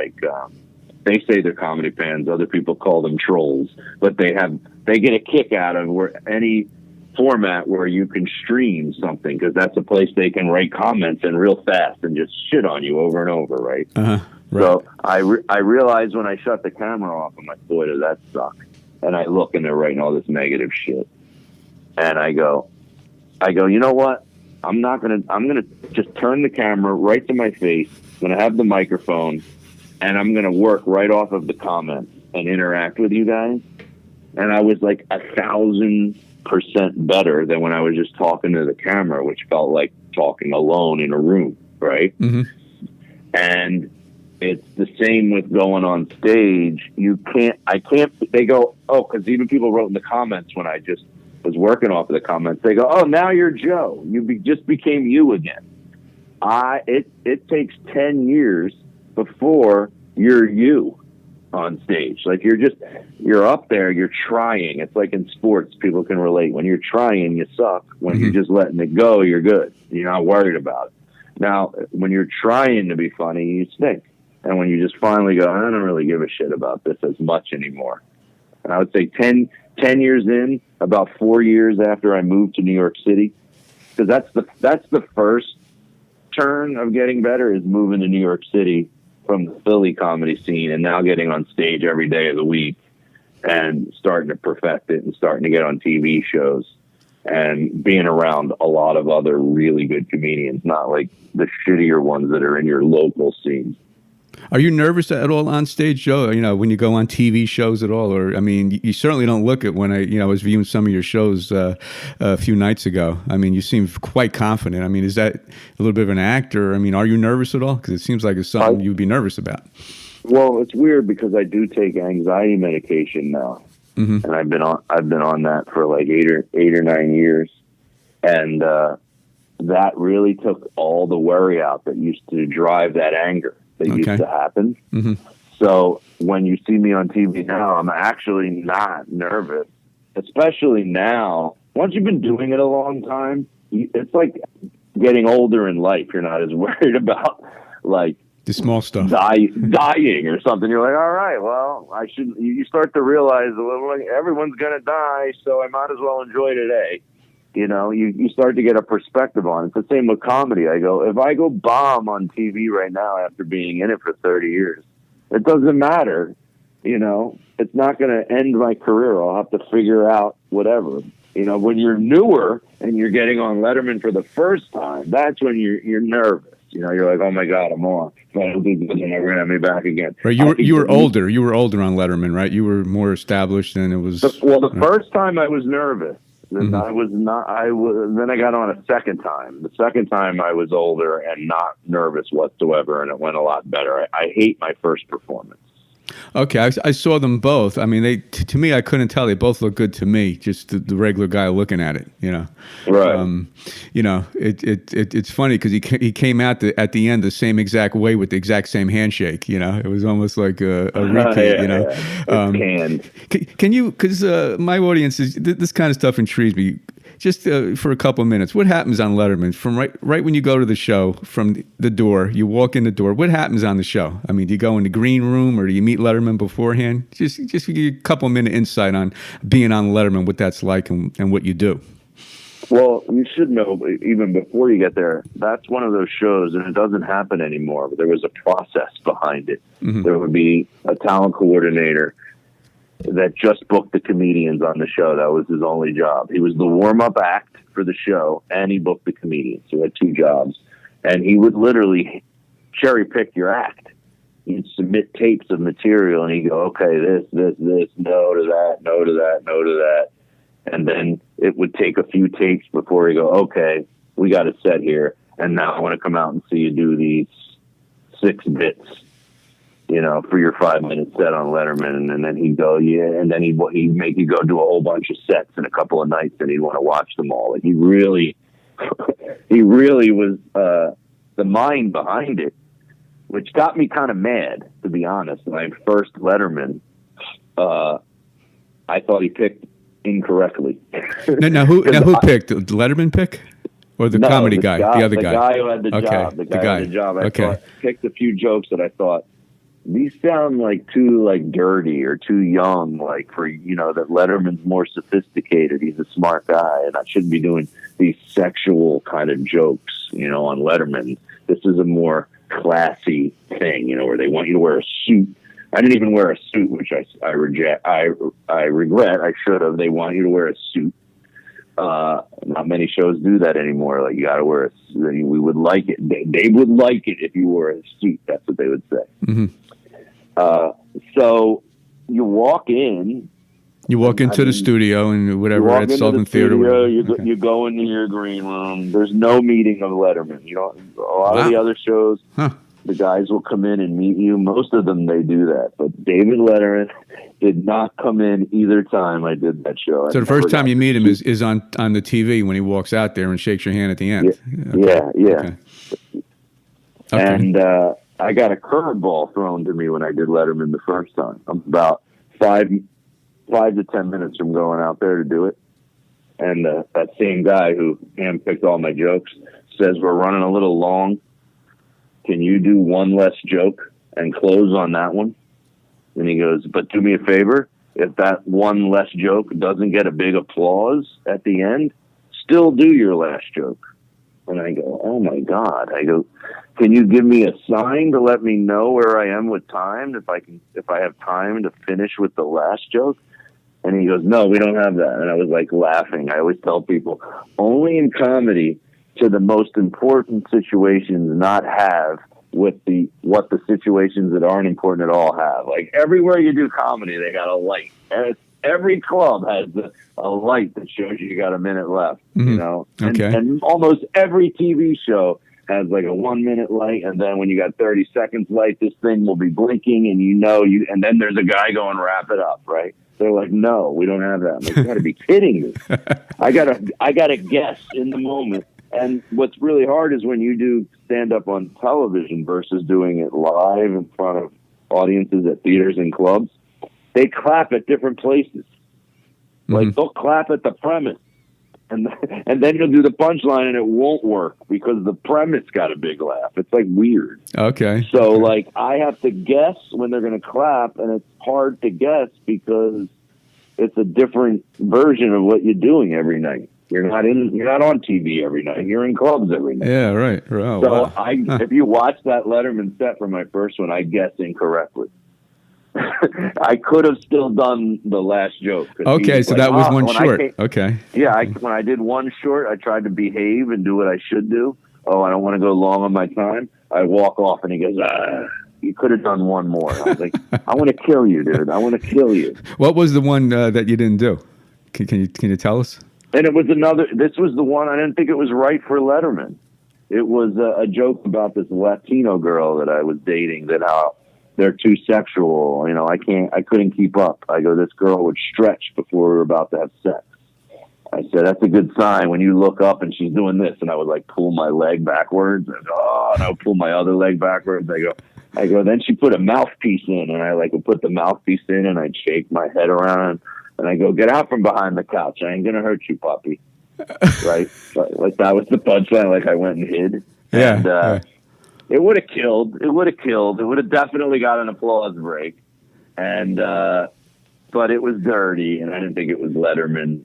they say they're comedy fans. Other people call them trolls, but they get a kick out of any format where you can stream something, because that's a place they can write comments in real fast and just shit on you over and over, right? Uh-huh. Right. So I realized when I shut the camera off, I'm like, boy, does that suck. And I look, and they're writing all this negative shit. And I go, you know what? I'm going to just turn the camera right to my face. I'm going to have the microphone, and I'm going to work right off of the comments and interact with you guys. And I was like 1,000% better than when I was just talking to the camera, which felt like talking alone in a room, right? Mm-hmm. And it's the same with going on stage. They go, oh, because even people wrote in the comments when I just was working off of the comments, they go, oh, now you're Joe. You just became you again. It takes 10 years before you're you on stage. Like you're up there, you're trying. It's like in sports, people can relate. When you're trying, you suck. When you're just letting it go, you're good. You're not worried about it. Now, when you're trying to be funny, you stink. And when you just finally go, I don't really give a shit about this as much anymore. And I would say 10 years in, about 4 years after I moved to New York City, because that's the first turn of getting better, is moving to New York City from the Philly comedy scene and now getting on stage every day of the week and starting to perfect it and starting to get on TV shows and being around a lot of other really good comedians, not like the shittier ones that are in your local scene. Are you nervous at all on stage, Joe? When you go on TV shows at all? Or, I mean, you certainly don't look it when I was viewing some of your shows a few nights ago. I mean, you seem quite confident. I mean, is that a little bit of an act? Or, I mean, are you nervous at all? Because it seems like it's something you'd be nervous about. Well, it's weird because I do take anxiety medication now. Mm-hmm. And I've been on that for like 8 or 9 years. And that really took all the worry out that used to drive that anger that used to happen. Mm-hmm. So when you see me on TV now, I'm actually not nervous, especially now once you've been doing it a long time, it's like getting older in life. You're not as worried about like the small stuff, dying or something. You're like, all right, well, I should. You start to realize a little like everyone's gonna die, so I might as well enjoy today. You know, you start to get a perspective on it. It's the same with comedy. I go, if I go bomb on TV right now after being in it for 30 years, it doesn't matter. You know, it's not going to end my career. I'll have to figure out whatever. You know, when you're newer and you're getting on Letterman for the first time, that's when you're nervous. You know, you're like, oh my God, I'm on. I don't think they're never going to have me back again. Right, you were older. You were older on Letterman, right? You were more established, and it was. The first time I was nervous. Then I was not. Then I got on a second time. The second time I was older and not nervous whatsoever, and it went a lot better. I hate my first performance. Okay, I saw them both. I mean, to me, I couldn't tell. They both look good to me. Just the regular guy looking at it, you know. Right. You know, it's funny because he came out at the end the same exact way with the exact same handshake. You know, it was almost like a repeat. You know, can you? Because my audience is this kind of stuff intrigues me. Just for a couple of minutes, what happens on Letterman from right when you go to the show, from the door, you walk in the door, what happens on the show? I mean, do you go in the green room or do you meet Letterman beforehand? Just give you a couple of minute insight on being on Letterman, what that's like and what you do. Well, you should know, even before you get there, that's one of those shows, and it doesn't happen anymore, but there was a process behind it. Mm-hmm. There would be a talent coordinator that just booked the comedians on the show. That was his only job. He was the warm-up act for the show, and he booked the comedians. So he had two jobs. And he would literally cherry-pick your act. He'd submit tapes of material, and he'd go, okay, this, no to that, no to that, no to that. And then it would take a few takes before he'd go, okay, we got a set here, and now I want to come out and see you do these 6 bits, you know, for your 5-minute set on Letterman. And then he'd go, yeah. And then he'd make you go do a whole bunch of sets in a couple of nights, and he'd want to watch them all. Like he really was the mind behind it, which got me kind of mad, to be honest. My first Letterman, I thought he picked incorrectly. Now who picked? Did Letterman pick? Or the comedy guy, the other guy? The guy who had the job. The guy who had the job. I thought, picked a few jokes that I thought, these sound like too like dirty or too young, like for, you know, that Letterman's more sophisticated. He's a smart guy, and I shouldn't be doing these sexual kind of jokes, you know, on Letterman. This is a more classy thing, you know, where they want you to wear a suit. I didn't even wear a suit, which I reject. I regret. I should have. They want you to wear a suit. Not many shows do that anymore. Like, you got to wear a suit. We would like it. They would like it if you wore a suit. That's what they would say. Mm-hmm. So you walk in. You walk into the studio and whatever at Sullivan Theater. You go into your green room. There's no meeting of Letterman. You know, a lot of the other shows, the guys will come in and meet you. Most of them, they do that. But David Letterman did not come in either time I did that show. So the first time you meet him is on the TV when he walks out there and shakes your hand at the end. Yeah. Okay. And I got a curveball thrown to me when I did Letterman the first time. I'm about 5 to 10 minutes from going out there to do it. And that same guy who handpicked all my jokes says, we're running a little long. Can you do one less joke and close on that one? And he goes, but do me a favor. If that one less joke doesn't get a big applause at the end, still do your last joke. And I go, oh my God. I go, can you give me a sign to let me know where I am with time? If I have time to finish with the last joke? And he goes, no, we don't have that. And I was like laughing. I always tell people, only in comedy to the most important situations not have what the situations that aren't important at all have. Like everywhere you do comedy, they got a light. Every club has a light that shows you got a minute left, you know? And almost every TV show has like a 1 minute light. And then when you got 30 seconds light, this thing will be blinking and and then there's a guy going, wrap it up. Right. They're like, no, we don't have that. I'm like, you gotta be kidding me. I gotta guess in the moment. And what's really hard is when you do stand up on television versus doing it live in front of audiences at theaters and clubs. They clap at different places. Like they'll clap at the premise And then you'll do the punchline and it won't work because the premise got a big laugh. It's like weird. Okay. So like I have to guess when they're going to clap, and it's hard to guess because it's a different version of what you're doing every night. You're not on TV every night. You're in clubs every night. Yeah, right. Oh, so wow. if you watch that Letterman set from my first one, I guessed incorrectly. I could have still done the last joke. Okay, so that was one short. Okay. Yeah, when I did one short, I tried to behave and do what I should do. Oh, I don't want to go long on my time. I walk off, and he goes, you could have done one more. I was like, I want to kill you, dude. I want to kill you. What was the one that you didn't do? Can you tell us? And it was this was the one I didn't think it was right for Letterman. It was a joke about this Latino girl that I was dating, that how they're too sexual. You know, I couldn't keep up. I go, this girl would stretch before we were about to have sex. I said, that's a good sign when you look up and she's doing this. And I would like pull my leg backwards, and I would pull my other leg backwards. I go, then she put a mouthpiece in, and I like would put the mouthpiece in, and I'd shake my head around, and I go, get out from behind the couch. I ain't going to hurt you, puppy. Right? Like that was the punchline. Like I went and hid. Yeah. And, it would have killed. It would have definitely got an applause break. And, but it was dirty, and I didn't think it was Letterman.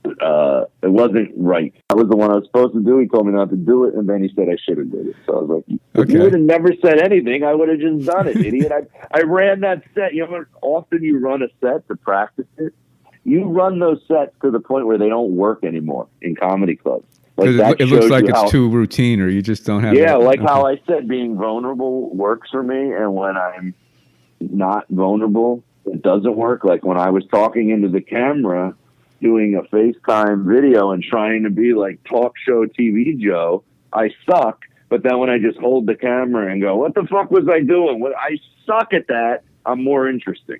It wasn't right. I was the one I was supposed to do. He told me not to do it, and then he said I should have did it. So I was like, if you would have never said anything, I would have just done it, idiot. I ran that set. You know, often you run a set to practice it. You run those sets to the point where they don't work anymore in comedy clubs. Like it looks like it's too routine, or you just don't have. Yeah, how I said, being vulnerable works for me, and when I'm not vulnerable, it doesn't work. Like when I was talking into the camera, doing a FaceTime video and trying to be like talk show TV Joe, I suck. But then when I just hold the camera and go, what the fuck was I doing? I suck at that. I'm more interesting.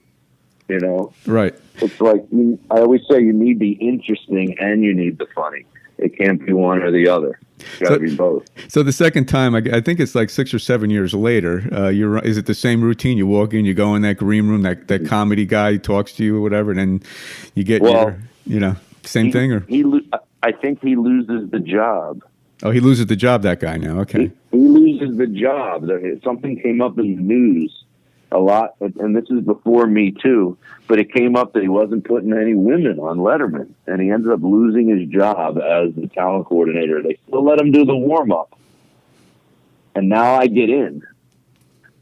You know? Right. It's like, I always say, you need the interesting and you need the funny. It can't be one or the other. It's got to be both. So the second time, I think it's like 6 or 7 years later, is it the same routine? You walk in, you go in that green room, that comedy guy talks to you or whatever, and then you get same thing? Or I think he loses the job. Oh, he loses the job, that guy now. Okay. He loses the job. Something came up in the news a lot, and this is before Me Too, but it came up that he wasn't putting any women on Letterman, and he ended up losing his job as the talent coordinator. They still let him do the warm-up, and now I get in.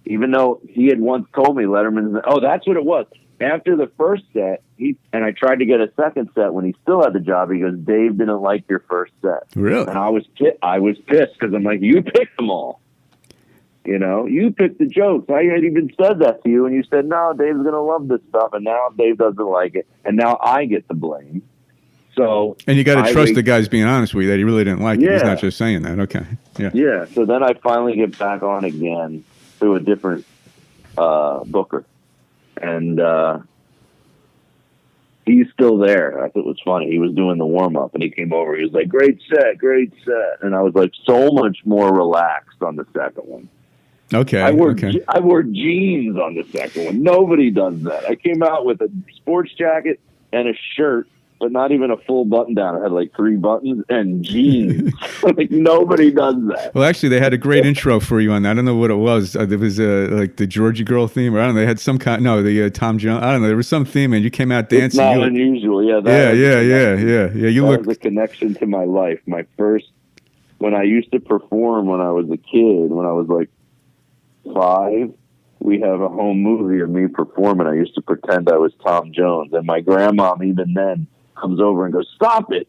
Even though he had once told me Letterman, that's what it was. After the first set, and I tried to get a second set when he still had the job. He goes, Dave didn't like your first set. Really? And I was pissed because I'm like, you picked them all. You know, you picked the jokes. I had even said that to you, and you said, no, Dave's going to love this stuff, and now Dave doesn't like it, and now I get the blame. So, and you got to trust the guy's being honest with you that he really didn't like it. He's not just saying that. Okay. Yeah. Yeah. So then I finally get back on again through a different booker, and he's still there. I thought it was funny. He was doing the warm up, and he came over. He was like, "Great set, great set," and I was like, so much more relaxed on the second one. Okay. I wore jeans on the second one. Nobody does that. I came out with a sports jacket and a shirt, but not even a full button down. I had like 3 buttons and jeans. Like nobody does that. Well, actually, they had a great intro for you on that. I don't know what it was. There was like the Georgie Girl theme, or I don't know. They had some kind. No, the Tom Jones. I don't know. There was some theme, and you came out dancing. It's not unusual. Yeah. Yeah. You look the connection to my life. My first, when I used to perform when I was a kid, when I was like 5, we have a home movie of me performing. I used to pretend I was Tom Jones, and my grandma even then comes over and goes, stop it.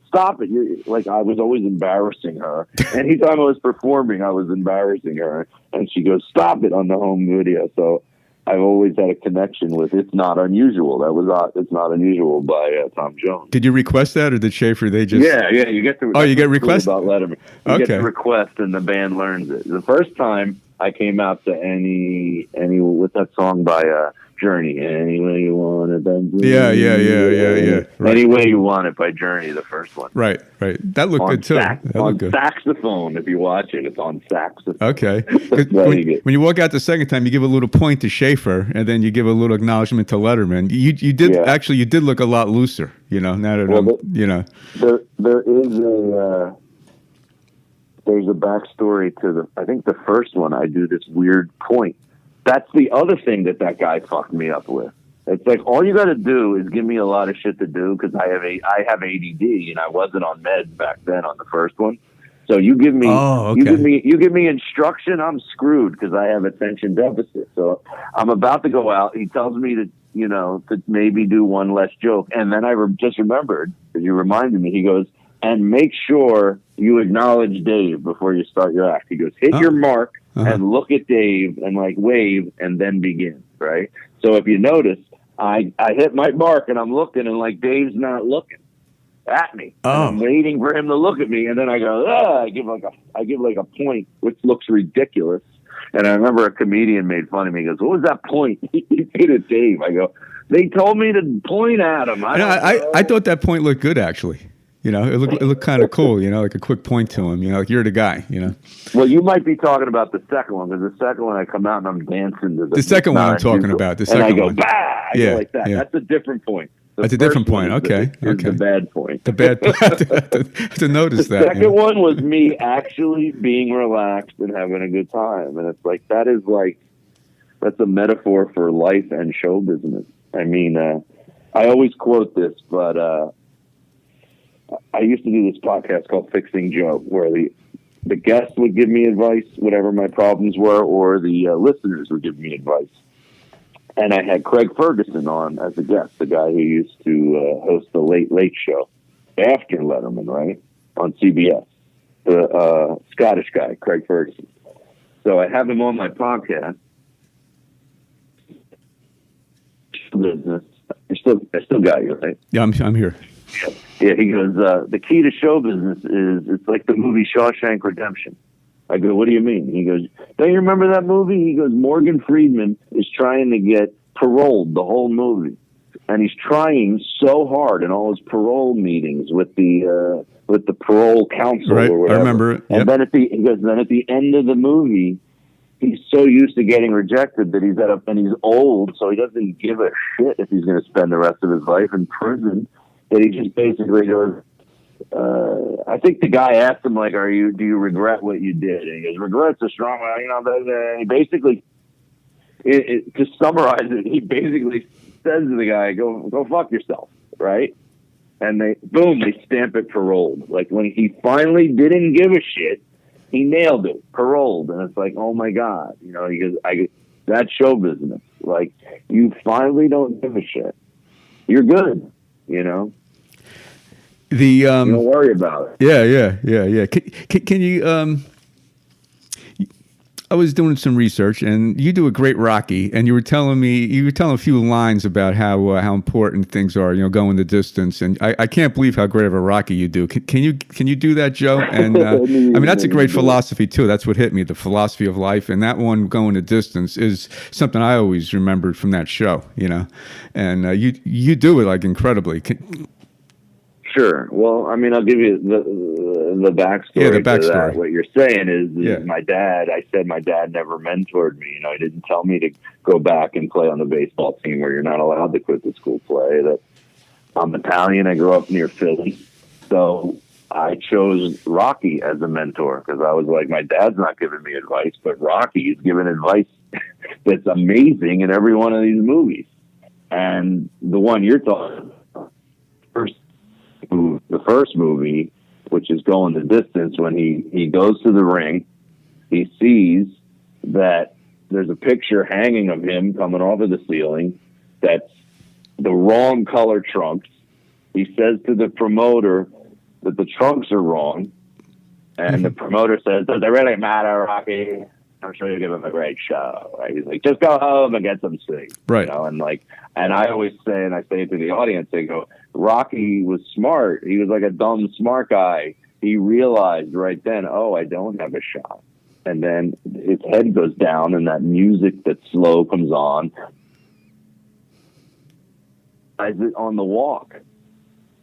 Like I was always embarrassing her. Anytime I was performing, I was embarrassing her, and she goes, stop it, on the home video. So I've always had a connection with It's Not Unusual. That was It's Not Unusual by Tom Jones. Did you request that, or did Schaefer, they just... Yeah, you get to... Oh, you get request? About Letterman. You get to request, and the band learns it. The first time, I came out to any what's that song by Journey? Any way you want it, Yeah. Right. Any way you want it by Journey, the first one. Right. That looked good too. That looked good. Saxophone. If you watch it, it's on saxophone. Okay. When you walk out the second time, you give a little point to Schaefer, and then you give a little acknowledgement to Letterman. You did actually. You did look a lot looser. Now that there is there's a backstory to I think the first one. I do this weird point. That's the other thing that guy fucked me up with. It's like, all you got to do is give me a lot of shit to do, because I have ADD, and I wasn't on meds back then on the first one. So you give me, you give me instruction, I'm screwed, because I have attention deficit. So I'm about to go out. He tells me to maybe do one less joke, and then I just remembered, because you reminded me. He goes, and make sure you acknowledge Dave before you start your act. He goes, hit your mark and look at Dave and wave and then begin. Right. So if you notice, I hit my mark and I'm looking, and Dave's not looking at me. I'm waiting for him to look at me, and then I go, I give a point, which looks ridiculous. And I remember a comedian made fun of me. He goes, what was that point? He hit at Dave. I go, they told me to point at him. I thought that point looked good, actually. It looked kind of cool, like a quick point to him, like you're the guy, Well, you might be talking about the second one, because the second one I come out and I'm dancing to the second one I'm talking about. The second one. And I go, bah! I go like that. Yeah. That's a different point. That's a different point. Okay. The bad point. The bad point. to notice that. The second one was me actually being relaxed and having a good time. And it's that's a metaphor for life and show business. I mean, I always quote this, but I used to do this podcast called Fixing Joe, where the guests would give me advice, whatever my problems were, or the listeners would give me advice. And I had Craig Ferguson on as a guest, the guy who used to host the Late Late Show after Letterman, right, on CBS, the Scottish guy, Craig Ferguson. So I have him on my podcast. Business. I still got you, right? Yeah, I'm here. Yeah, he goes, the key to show business is, it's like the movie Shawshank Redemption. I go, what do you mean? He goes, don't you remember that movie? He goes, Morgan Freeman is trying to get paroled the whole movie. And he's trying so hard in all his parole meetings with the parole council, right, or whatever. I remember it. Yep. And then at the end of the movie, he's so used to getting rejected that he's old, so he doesn't give a shit if he's going to spend the rest of his life in prison. That he just basically goes, I think the guy asked him, do you regret what you did? And he goes, regret's a strong, he basically, to summarize it, he basically says to the guy, go fuck yourself, right? And they stamp it paroled. When he finally didn't give a shit, he nailed it, paroled. And it's oh my God, he goes, that's show business. You finally don't give a shit. You're good. Don't worry about it. Yeah. Can you? I was doing some research, and you do a great Rocky, and you were telling a few lines about how important things are, going the distance, and I can't believe how great of a Rocky you do. Can you do that, Joe? And that's a great philosophy too. That's what hit me, the philosophy of life, and that one, going the distance, is something I always remembered from that show. And you do it incredibly. Sure. Well, I'll give you the backstory. Yeah, the backstory. To that. What you're saying is my dad. I said my dad never mentored me. He didn't tell me to go back and play on the baseball team where you're not allowed to quit the school play. That I'm Italian. I grew up near Philly, so I chose Rocky as a mentor, because I was my dad's not giving me advice, but Rocky is giving advice that's amazing in every one of these movies. And the one you're talking about, the first movie, which is Going the Distance, when he goes to the ring, he sees that there's a picture hanging of him coming off of the ceiling that's the wrong color trunks. He says to the promoter that the trunks are wrong, and the promoter says, does it really matter, Rocky? I'm sure you'll give him a great show. Right? He's like, just go home and get some sleep. Right. And I always say, and I say it to the audience, they go, Rocky was smart. He was a dumb, smart guy. He realized right then, I don't have a shot. and then his head goes down, and that music that's slow comes on. As it on the walk.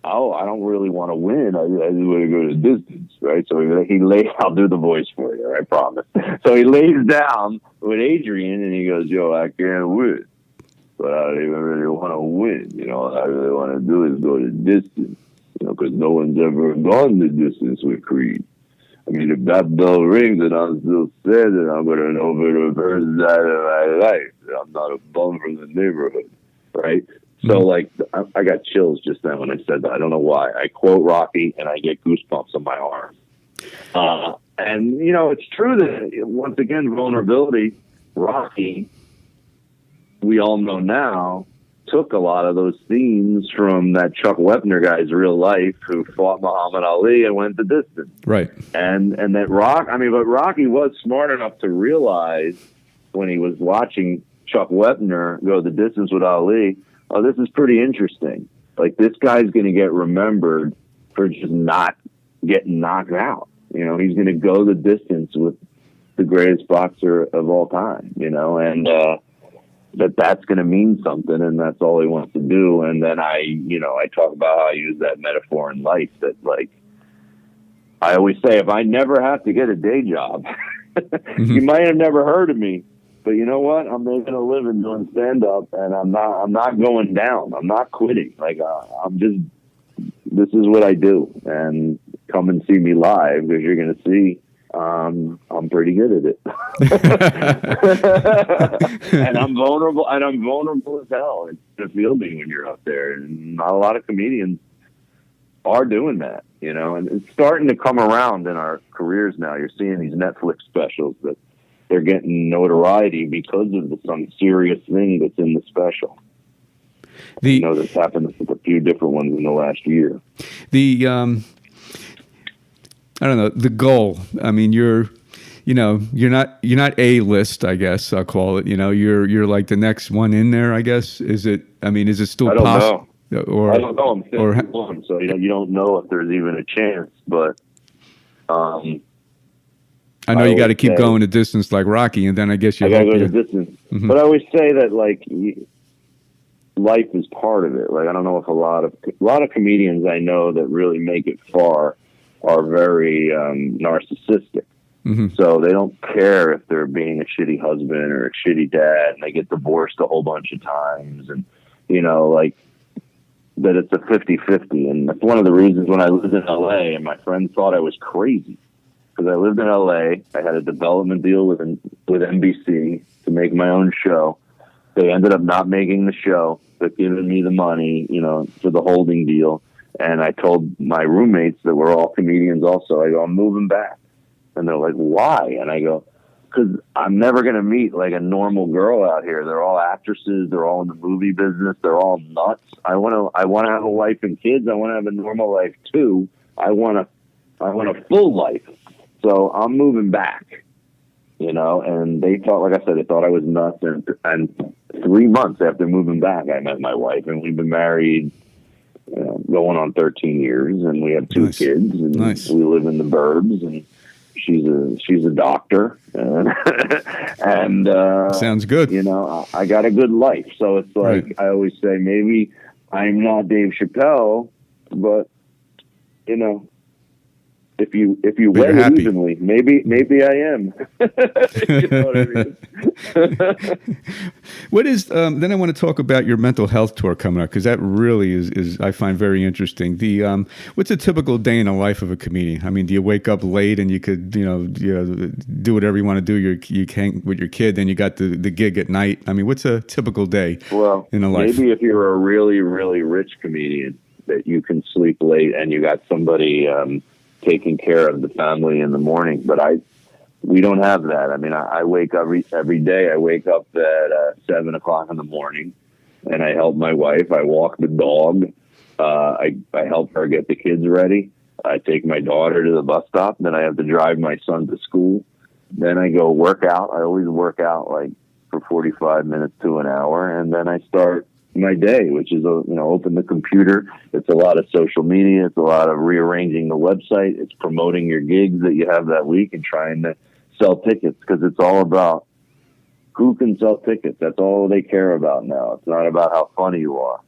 Oh, I don't really want to win. I just want to go to the distance, right? So he lays. I'll do the voice for you, I promise. So he lays down with Adrian, and he goes, "Yo, I can't win, but I don't even really want to win. You know, what I really want to do is go the distance. You know, because no one's ever gone the distance with Creed. I mean, if that bell rings and I'm still standing, I'm going to know for the first time of my life that I'm not a bum from the neighborhood, right?" So, like, I got chills just then when I said that. I don't know why. I quote Rocky, and I get goosebumps on my arm. And, you know, it's true that, once again, vulnerability, Rocky, we all know now, took a lot of those themes from that Chuck Wepner guy's real life who fought Muhammad Ali and went the distance. Right. And that but Rocky was smart enough to realize when he was watching Chuck Wepner go the distance with Ali, oh, this is pretty interesting. Like, this guy's going to get remembered for just not getting knocked out. You know, he's going to go the distance with the greatest boxer of all time, you know, and that's going to mean something, and that's all he wants to do. And then I talk about how I use that metaphor in life that, like, I always say, if I never have to get a day job, you might have never heard of me. But you know what? I'm making a living doing stand-up, and I'm not going down. I'm not quitting. Like, this is what I do. And come and see me live, because you're going to see I'm pretty good at it. And I'm vulnerable as hell. It's the fielding when you're up there. And not a lot of comedians are doing that, you know, and it's starting to come around in our careers now. You're seeing these Netflix specials that they're getting notoriety because of some serious thing that's in the special. You know, that's happened with a few different ones in the last year. I don't know, the goal. I mean, you're not A-list, I guess I'll call it. You know, you're like the next one in there, I guess. Is it still possible? I don't know. I'm 51, so you don't know if there's even a chance, but I know you got to keep going the distance like Rocky, and then I guess you got to go the distance. Mm-hmm. But I always say that, like, life is part of it. Like, I don't know if a lot of comedians I know that really make it far are very narcissistic. Mm-hmm. So they don't care if they're being a shitty husband or a shitty dad, and they get divorced a whole bunch of times, and, you know, like, that it's a 50-50. And that's one of the reasons when I lived in LA and my friends thought I was crazy. Because I lived in LA, I had a development deal with NBC to make my own show. They ended up not making the show, but giving me the money, you know, for the holding deal. And I told my roommates that were all comedians also, I go, I'm moving back. And they're like, why? And I go, because I'm never going to meet like a normal girl out here. They're all actresses. They're all in the movie business. They're all nuts. I want to have a wife and kids. I want to have a normal life too. I want a full life. So I'm moving back, you know, and they thought, like I said, they thought I was nuts. And 3 months after moving back, I met my wife, and we've been married, going on 13 years, and we have 2 kids, and we live in the burbs, and she's a doctor, and sounds good. You know, I got a good life. So it's like, right. I always say, maybe I'm not Dave Chappelle, but, you know, if you weigh it evenly, maybe I am. You know what I mean? What is then I want to talk about your mental health tour coming up, because that really is I find very interesting. The what's a typical day in the life of a comedian? I mean, do you wake up late and you could do whatever you want to do? You hang with your kid, then you got the gig at night. I mean, what's a typical day in the life? Maybe if you're a really, really rich comedian, that you can sleep late and you got somebody taking care of the family in the morning, but we don't have that. I mean, I wake up every day. I wake up at 7 o'clock in the morning, and I help my wife. I walk the dog. I help her get the kids ready. I take my daughter to the bus stop. Then I have to drive my son to school. Then I go work out. I always work out like for 45 minutes to an hour, and then I start my day, which is, open the computer. It's a lot of social media. It's a lot of rearranging the website. It's promoting your gigs that you have that week and trying to sell tickets, because it's all about who can sell tickets. That's all they care about now. It's not about how funny you are.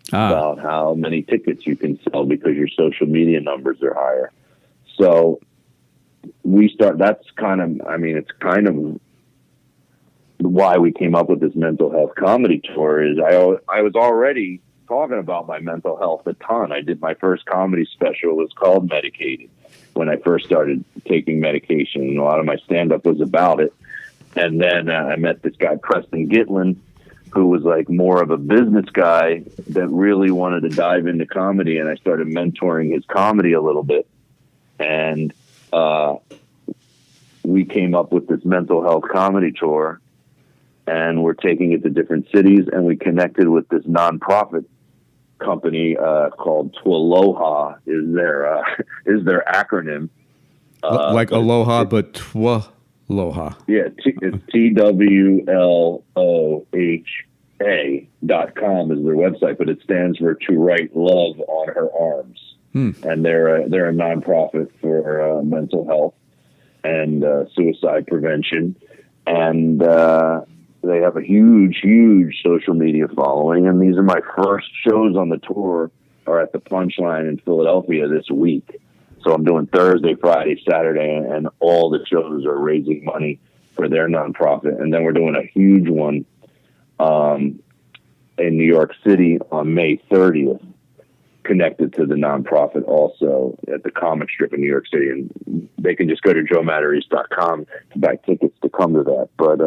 About how many tickets you can sell because your social media numbers are higher. So that's kind of, it's kind of why we came up with this mental health comedy tour. Is I was already talking about my mental health a ton. I did my first comedy special. It was called Medicated when I first started taking medication, and a lot of my stand-up was about it. And then I met this guy, Preston Gitlin, who was like more of a business guy that really wanted to dive into comedy. And I started mentoring his comedy a little bit. And we came up with this mental health comedy tour, and we're taking it to different cities. And we connected with this nonprofit company called Twaloha is their acronym. Like Aloha, but Twaloha. Yeah, it's TWLOHA.com is their website, but it stands for To Write Love on Her Arms. And they're a nonprofit for mental health and suicide prevention. And they have a huge social media following. And these are my first shows on the tour, are at the Punchline in Philadelphia this week. So I'm doing Thursday, Friday, Saturday, and all the shows are raising money for their nonprofit. And then we're doing a huge one in New York City on May 30th, connected to the nonprofit also at the comic strip in New York City. And they can just go to joematarese.com to buy tickets to come to that. But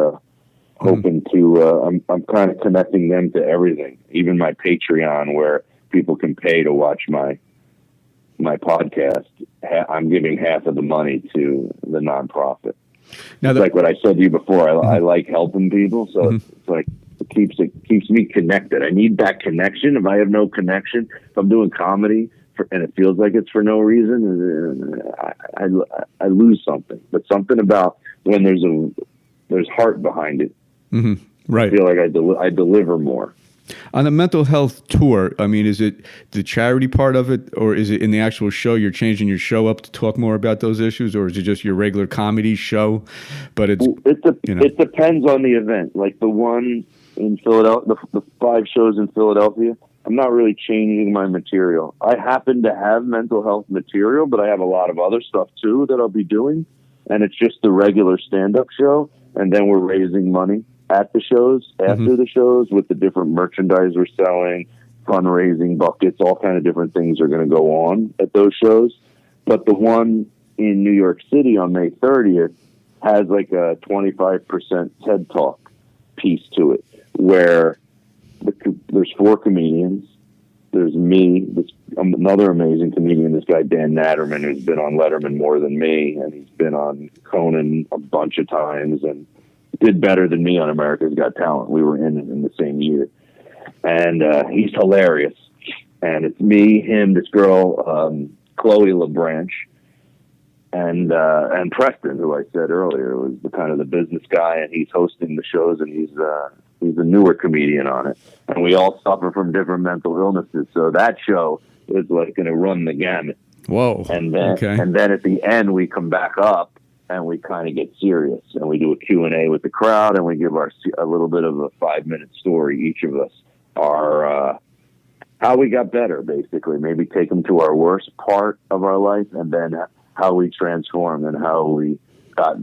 hoping to, I'm kind of connecting them to everything, even my Patreon, where people can pay to watch my podcast. I'm giving half of the money to the nonprofit. Now, it's like what I said to you before. I like helping people, so it's like it keeps me connected. I need that connection. If I have no connection, if I'm doing comedy and it feels like it's for no reason, I lose something. But something about when there's heart behind it. Right. I feel like I deliver more. On the mental health tour, is it the charity part of it, or is it in the actual show you're changing your show up to talk more about those issues, or is it just your regular comedy show? But it depends on the event. Like the one in Philadelphia, the 5 shows in Philadelphia, I'm not really changing my material. I happen to have mental health material, but I have a lot of other stuff too that I'll be doing, and it's just the regular stand-up show, and then we're raising money at the shows, after the shows, with the different merchandise we're selling, fundraising buckets, all kind of different things are going to go on at those shows. But the one in New York City on May 30th has like a 25% TED Talk piece to it, where there's 4 comedians. There's me, another amazing comedian, this guy Dan Natterman, who's been on Letterman more than me, and he's been on Conan a bunch of times, and did better than me on America's Got Talent. We were in the same year. And he's hilarious. And it's me, him, this girl, Chloe LeBranch, and Preston, who I said earlier was the business guy, and he's hosting the shows, and he's a newer comedian on it. And we all suffer from different mental illnesses. So that show is like going to run the gamut. Whoa. And then at the end, we come back up, and we kind of get serious, and we do a Q&A with the crowd, and we give a little bit of a 5-minute story, each of us, our how we got better, basically. Maybe take them to our worst part of our life, and then how we transformed and how we got,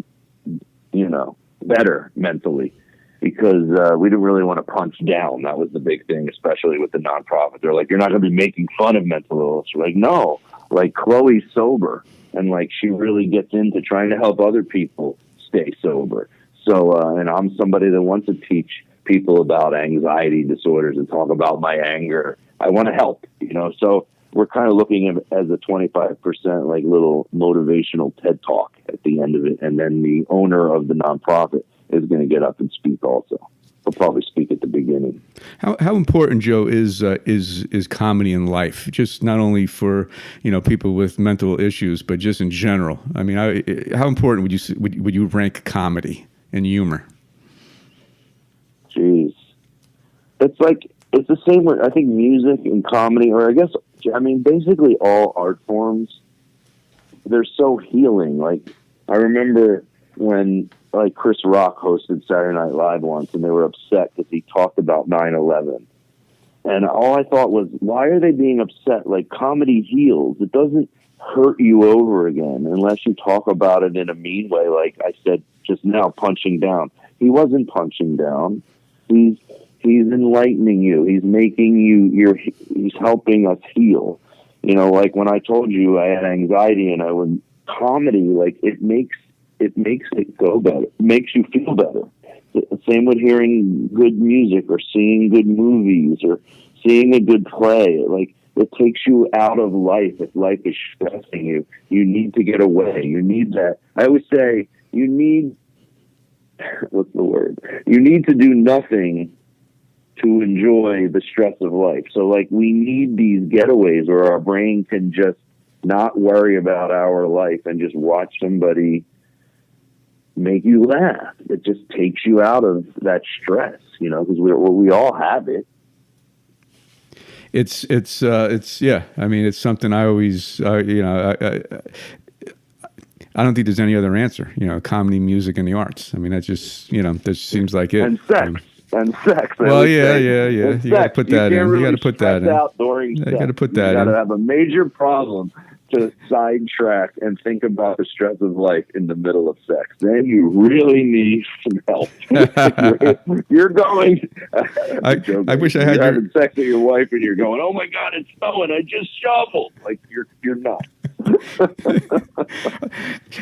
better mentally. Because we didn't really want to punch down. That was the big thing, especially with the nonprofit. They're like, you're not going to be making fun of mental illness. We're like, no. Like, Chloe's sober. And like, she really gets into trying to help other people stay sober. So, and I'm somebody that wants to teach people about anxiety disorders and talk about my anger. I want to help, so we're kind of looking at as a 25% like little motivational TED Talk at the end of it. And then the owner of the nonprofit is going to get up and speak also. He'll probably speak at the beginning. How important, Joe, is comedy in life? Just not only for people with mental issues, but just in general. How important would you rank comedy and humor? Jeez, it's the same with, I think, music and comedy, or basically all art forms. They're so healing. Like, I remember when like Chris Rock hosted Saturday Night Live once, and they were upset because he talked about 9/11. And all I thought was, why are they being upset? Like, comedy heals. It doesn't hurt you over again unless you talk about it in a mean way, like I said just now, punching down. He wasn't punching down. He's enlightening you. He's making you. He's helping us heal. You know, like when I told you I had anxiety, and I would comedy, like it makes it go better. It makes you feel better. Same with hearing good music or seeing good movies or seeing a good play. Like, it takes you out of life. If life is stressing you, you need to get away. You need that. I always say you need, what's the word? You need to do nothing to enjoy the stress of life. So like, we need these getaways where our brain can just not worry about our life and just watch somebody make you laugh. It just takes you out of that stress, you know, because we all have it. It's yeah. I mean, it's something I always, you know, I don't think there's any other answer. You know, comedy, music, and the arts. I mean, that just, you know, that seems like it. And sex. And sex. Well, yeah. You got to put that in. Really, you got to put that in. You got to put that in. You got to have a major problem to sidetrack and think about the stress of life in the middle of sex. Then you really need some help. you're going. I wish I had you're having sex with your wife, and you're going, "Oh my God, it's snowing! I just shoveled." Like you're not.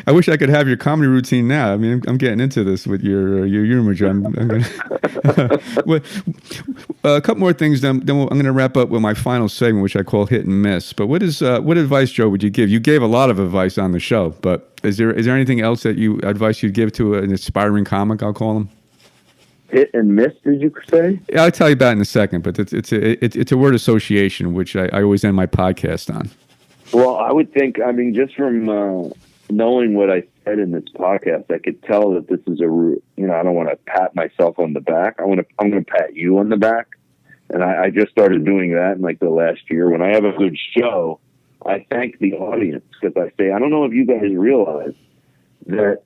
I wish I could have your comedy routine now. I mean, I'm getting into this with your humor, John. I'm gonna, a couple more things, then I'm going to wrap up with my final segment, which I call hit and miss. But what advice, Joe, would you give? You gave a lot of advice on the show, but is there anything else that advice you'd give to an aspiring comic? I'll call him. Hit and miss, did you say? Yeah, I'll tell you about it in a second. But it's a word association, which I always end my podcast on. Well, I would think, I mean, just from knowing what I said in this podcast, I could tell that this is I don't want to pat myself on the back. I'm going to pat you on the back. And I just started doing that in like the last year. When I have a good show, I thank the audience, because I say, I don't know if you guys realize that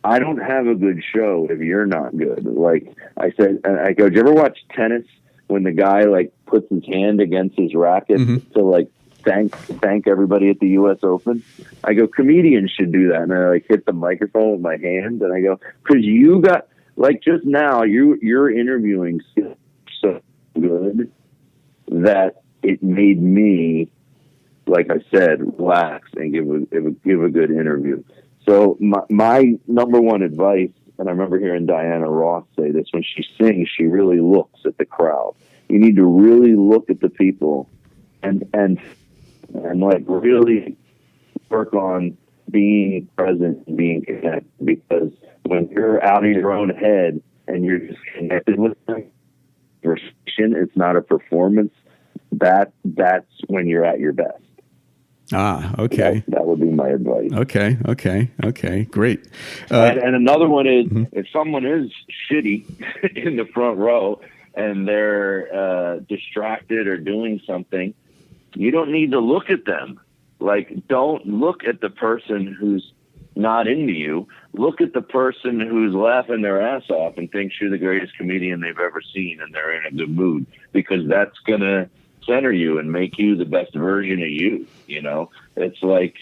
I don't have a good show if you're not good. Like I said, I go, do you ever watch tennis when the guy like puts his hand against his racket to like thank everybody at the U.S. Open? I go, comedians should do that. And I like hit the microphone with my hand, and I go, because you got, like, just now you're interviewing so good that it made me, like I said, relax and give a good interview. So my number one advice, and I remember hearing Diana Ross say this, when she sings, she really looks at the crowd. You need to really look at the people and like really work on being present and being connected, because when you're out of your own head and you're just connected with them, it's not a performance. That's when you're at your best. Ah, okay. That would be my advice. Okay, great. And another one is, if someone is shitty in the front row and they're distracted or doing something, you don't need to look at them. Like, don't look at the person who's not into you. Look at the person who's laughing their ass off and thinks you're the greatest comedian they've ever seen, and they're in a good mood, because that's going to center you and make you the best version of you. You know, it's like,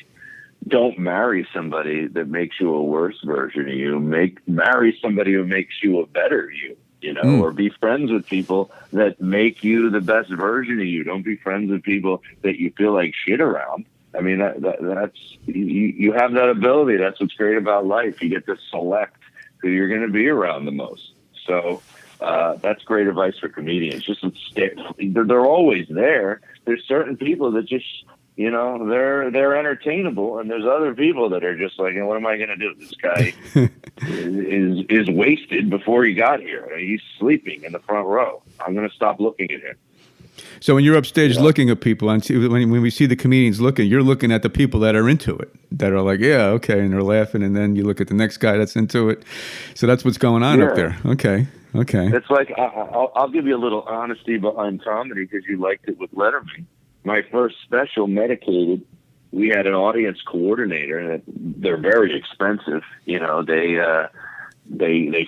don't marry somebody that makes you a worse version of you. Marry somebody who makes you a better you. You know, or be friends with people that make you the best version of you. Don't be friends with people that you feel like shit around. I mean, that's you have that ability. That's what's great about life. You get to select who you're going to be around the most. So that's great advice for comedians. Just they're always there. There's certain people that just, you know, they're entertainable, and there's other people that are just like, what am I going to do? This guy is wasted before he got here. He's sleeping in the front row. I'm going to stop looking at him. So when you're upstage looking at people, and when we see the comedians looking, you're looking at the people that are into it, that are like, yeah, okay, and they're laughing, and then you look at the next guy that's into it. So that's what's going on up there. Okay. It's like, I'll give you a little honesty behind comedy, because you liked it with Letterman. My first special, Medicated, we had an audience coordinator, and they're very expensive. You know, they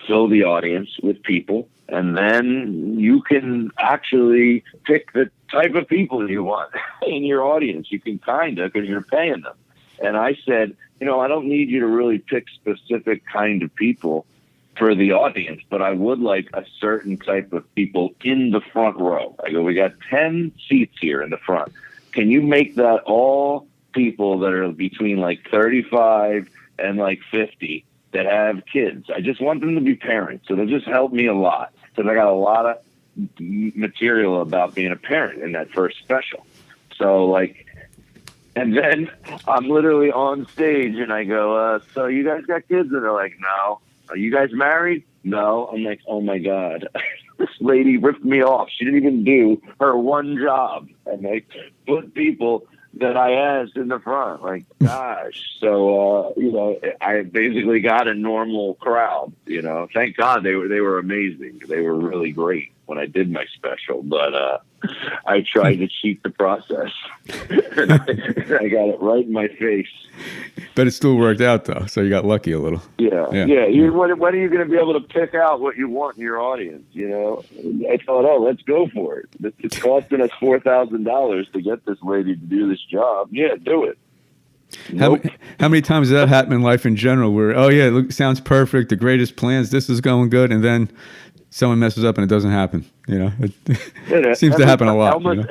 fill the audience with people, and then you can actually pick the type of people you want in your audience. You can because you're paying them. And I said, you know, I don't need you to really pick specific kind of people for the audience, but I would like a certain type of people in the front row. I go, we got 10 seats here in the front. Can you make that all people that are between like 35 and like 50 that have kids? I just want them to be parents. So they'll just help me a lot, because I got a lot of material about being a parent in that first special. So like, and then I'm literally on stage and I go, so you guys got kids? And they're like, no. Are you guys married? No. I'm like, oh my God. This lady ripped me off. She didn't even do her one job. And they put people that I asked in the front. Like, gosh. So, you know, I basically got a normal crowd, you know. Thank God they were amazing. They were really great when I did my special. But I tried to cheat the process. And I got it right in my face. But it still worked out, though, so you got lucky a little. Yeah. When are you going to be able to pick out what you want in your audience, you know? I thought, oh, let's go for it. It's costing us $4,000 to get this lady to do this job. Yeah, do it. Nope. How many times does that happen in life in general where, oh, yeah, look, sounds perfect, the greatest plans, this is going good, and then someone messes up and it doesn't happen, you know? It seems to happen a lot. Almost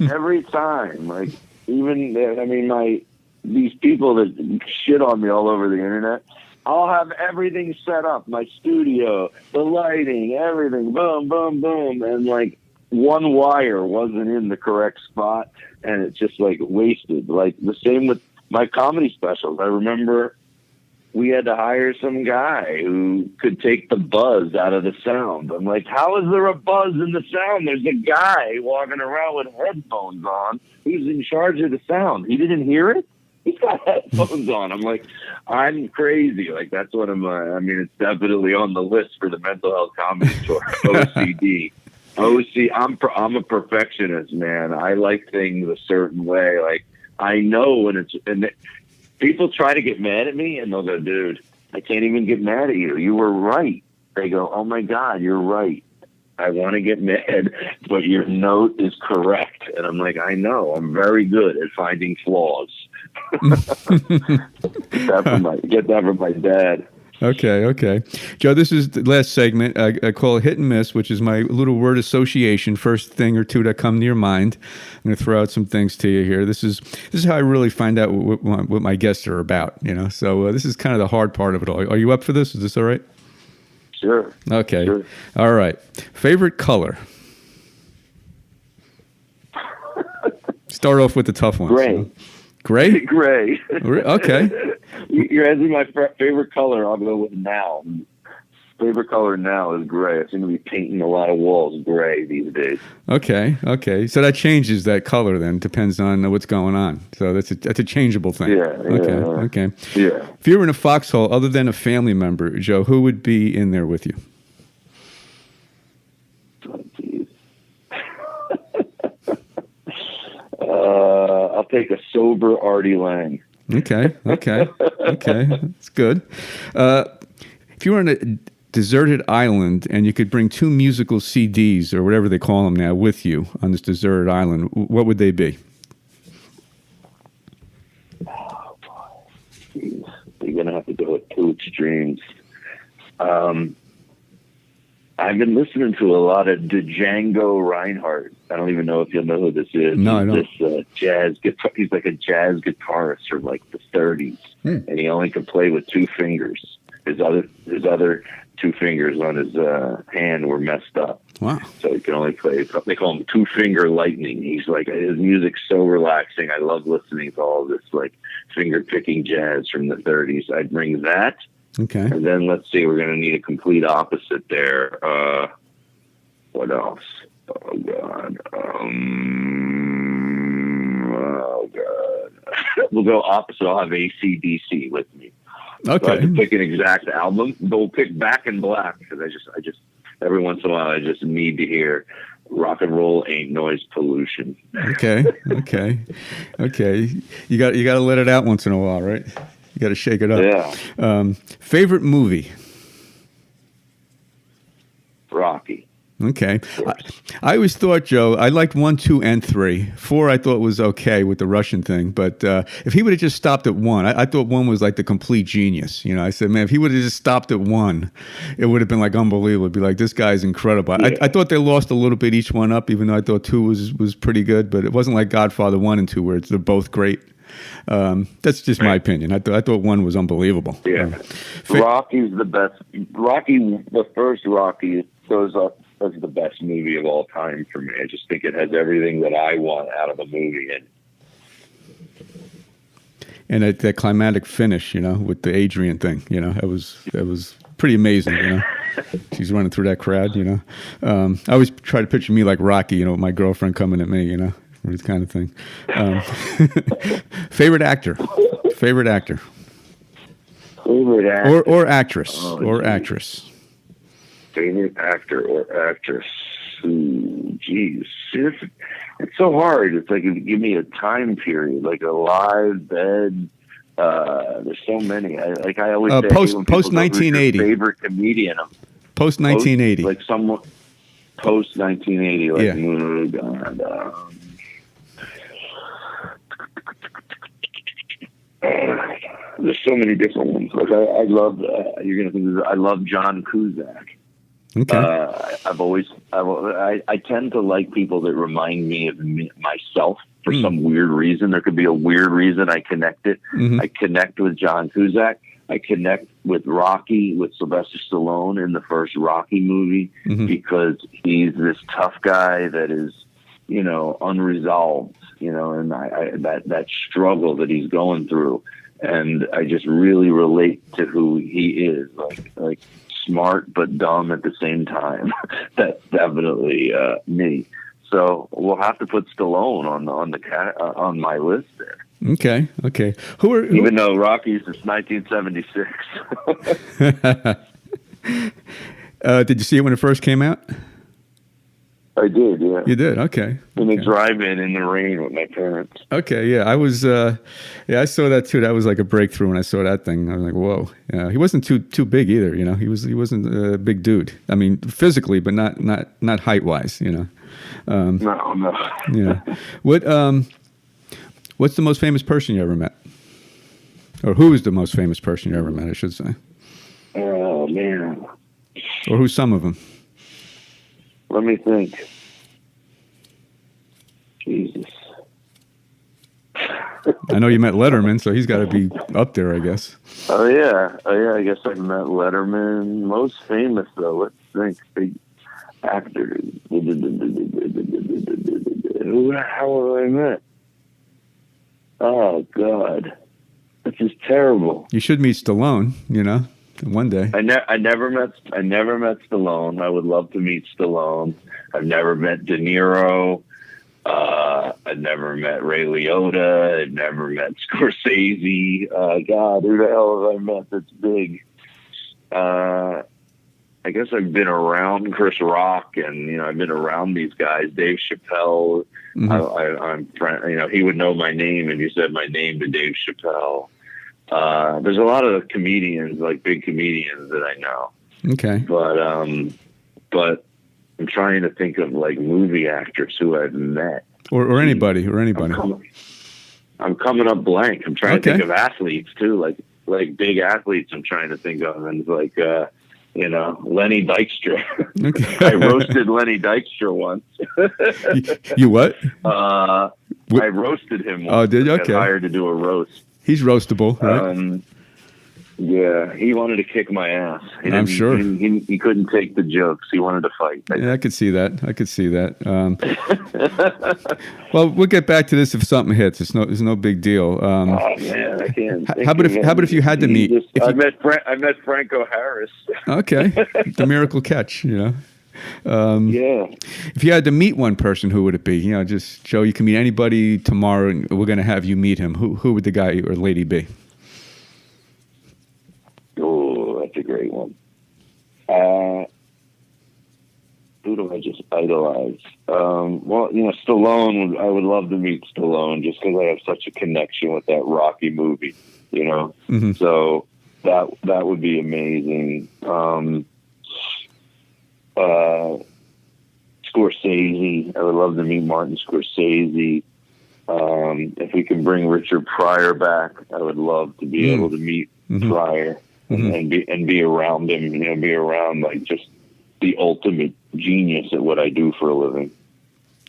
every time. Like, even, I mean, these people that shit on me all over the internet, I'll have everything set up, my studio, the lighting, everything, boom, boom, boom, and like one wire wasn't in the correct spot, and it's just like wasted. Like the same with my comedy specials. I remember we had to hire some guy who could take the buzz out of the sound. I'm like, how is there a buzz in the sound? There's a guy walking around with headphones on who's in charge of the sound. He didn't hear it? He's got headphones on. I'm like, I'm crazy. Like, that's what I mean, it's definitely on the list for the mental health comedy tour. OCD. I'm a perfectionist, man. I like things a certain way. Like, I know when people try to get mad at me, and they'll go, dude, I can't even get mad at you. You were right. They go, oh my God, you're right. I want to get mad, but your note is correct. And I'm like, I know. I'm very good at finding flaws. Get that from my dad. Okay. Joe, this is the last segment. I call it Hit and Miss, which is my little word association. First thing or two that come to your mind. I'm going to throw out some things to you here. This is how I really find out what my guests are about, you know. So this is kind of the hard part of it all. Are you up for this? Is this all right? Sure. Okay. Sure. All right. Favorite color? Start off with the tough ones. Gray. You know? Gray? Gray. Okay. You're asking my favorite color. I'll go with now. Favorite color now is gray. I seem to be painting a lot of walls gray these days. Okay. So that changes that color then. Depends on what's going on. So that's a changeable thing. Yeah. Okay. Yeah. If you were in a foxhole other than a family member, Joe, who would be in there with you? Oh, geez. I'll take a sober Artie Lange. Okay. That's good. If you were on a deserted island and you could bring 2 musical CDs or whatever they call them now with you on this deserted island, what would they be? Oh, boy. Jeez. You're going to have to go with 2 extremes. I've been listening to a lot of Django Reinhardt. I don't even know if you'll know who this is. No, I don't. This jazz guitar. He's like a jazz guitarist from like the 30s, and he only can play with 2 fingers. His other 2 fingers on his hand were messed up. Wow! So he can only play. They call him 2-finger lightning. He's like, his music's so relaxing. I love listening to all this like finger picking jazz from the 30s. I'd bring that. Okay. And then let's see, we're going to need a complete opposite there. What else? Oh, God. We'll go opposite. I'll have AC/DC with me. Okay. So I can pick an exact album. We'll pick Back in Black because I just every once in a while I just need to hear rock and roll ain't noise pollution. Okay. You got to let it out once in a while, right? You got to shake it up. Yeah. Favorite movie? Rocky. Okay. I always thought, Joe, I liked 1, 2, and 3. 4 I thought was okay with the Russian thing, but if he would have just stopped at 1, I thought 1 was like the complete genius. You know, I said, man, if he would have just stopped at 1, it would have been like unbelievable. It'd be like, this guy's incredible. Yeah. I thought they lost a little bit each one up, even though I thought 2 was pretty good, but it wasn't like Godfather 1 and 2 where they're both great. That's just my opinion. I thought 1 was unbelievable. Yeah. Rocky's the best. Rocky, the first Rocky, goes up as the best movie of all time for me. I just think it has everything that I want out of a movie. And that climatic finish, you know, with the Adrian thing, you know, that was pretty amazing, you know. She's running through that crowd, you know. I always try to picture me like Rocky, you know, with my girlfriend coming at me, you know, this kind of thing. Favorite actor? Favorite actor? Favorite actor? Or actress? Or actress? Favorite actor or actress? Ooh, geez. It's so hard. It's like if you give me a time period, like a live bed. There's so many. I always say post 1980. Favorite comedian. Post 1980. Like someone post 1980. Like, yeah. Oh God. There's so many different ones. Like I love. You're gonna think I love John Cusack. Okay. I tend to like people that remind me of myself for some weird reason. There could be a weird reason I connect it. Mm-hmm. I connect with John Cusack. I connect with Rocky, with Sylvester Stallone in the first Rocky movie, because he's this tough guy that is, you know, unresolved, you know, and that struggle that he's going through. And I just really relate to who he is, like smart but dumb at the same time. That's definitely me. So we'll have to put Stallone on my list there. Okay. Even though Rocky's is 1976. Did you see it when it first came out? I did, yeah. You did, okay. In the drive-in in the rain with my parents. Okay, yeah, I was. I saw that too. That was like a breakthrough when I saw that thing. I was like, whoa. He wasn't too big either. You know, he wasn't a big dude. I mean, physically, but not height wise. You know. No. Yeah. What's the most famous person you ever met? Or who is the most famous person you ever met? I should say. Oh man. Or who's some of them? Let me think. Jesus. I know you met Letterman, so he's got to be up there, I guess. Oh yeah. I guess I met Letterman. Most famous though. Let's think. Big actors. Who the hell have I met? Oh God, this is terrible. You should meet Stallone. You know. One day. I never met Stallone. I would love to meet Stallone. I've never met De Niro. I've never met Ray Liotta. I've never met Scorsese. God, who the hell have I met that's big? I guess I've been around Chris Rock, and you know I've been around these guys. Dave Chappelle. I'm friend. You know, he would know my name if you said my name to Dave Chappelle. There's a lot of comedians, like big comedians that I know. Okay. But I'm trying to think of like movie actors who I've met. Or anybody. I'm coming up blank. I'm trying to think of athletes too, like big athletes I'm trying to think of. And like, you know, Lenny Dykstra. Okay. I roasted Lenny Dykstra once. You what? I roasted him once. Oh, did you? Okay. I got hired to do a roast. He's roastable, right? Yeah, he wanted to kick my ass. I'm sure. He couldn't take the jokes. He wanted to fight. Yeah, I could see that. Well, we'll get back to this if something hits. It's no big deal. Oh man, I can't. How about if you had to meet? I met Franco Harris. Okay, the miracle catch. You know. Yeah. If you had to meet one person, who would it be? You know, just Joe, you can meet anybody tomorrow, and we're going to have you meet him. Who would the guy or lady be? Oh, that's a great one. Who do I just idolize? Well, Stallone. I would love to meet Stallone just because I have such a connection with that Rocky movie. Mm-hmm. So that would be amazing. Scorsese. I would love to meet Martin Scorsese. If we can bring Richard Pryor back, I would love to be able to meet Pryor and be around him. Be around like just the ultimate genius at what I do for a living.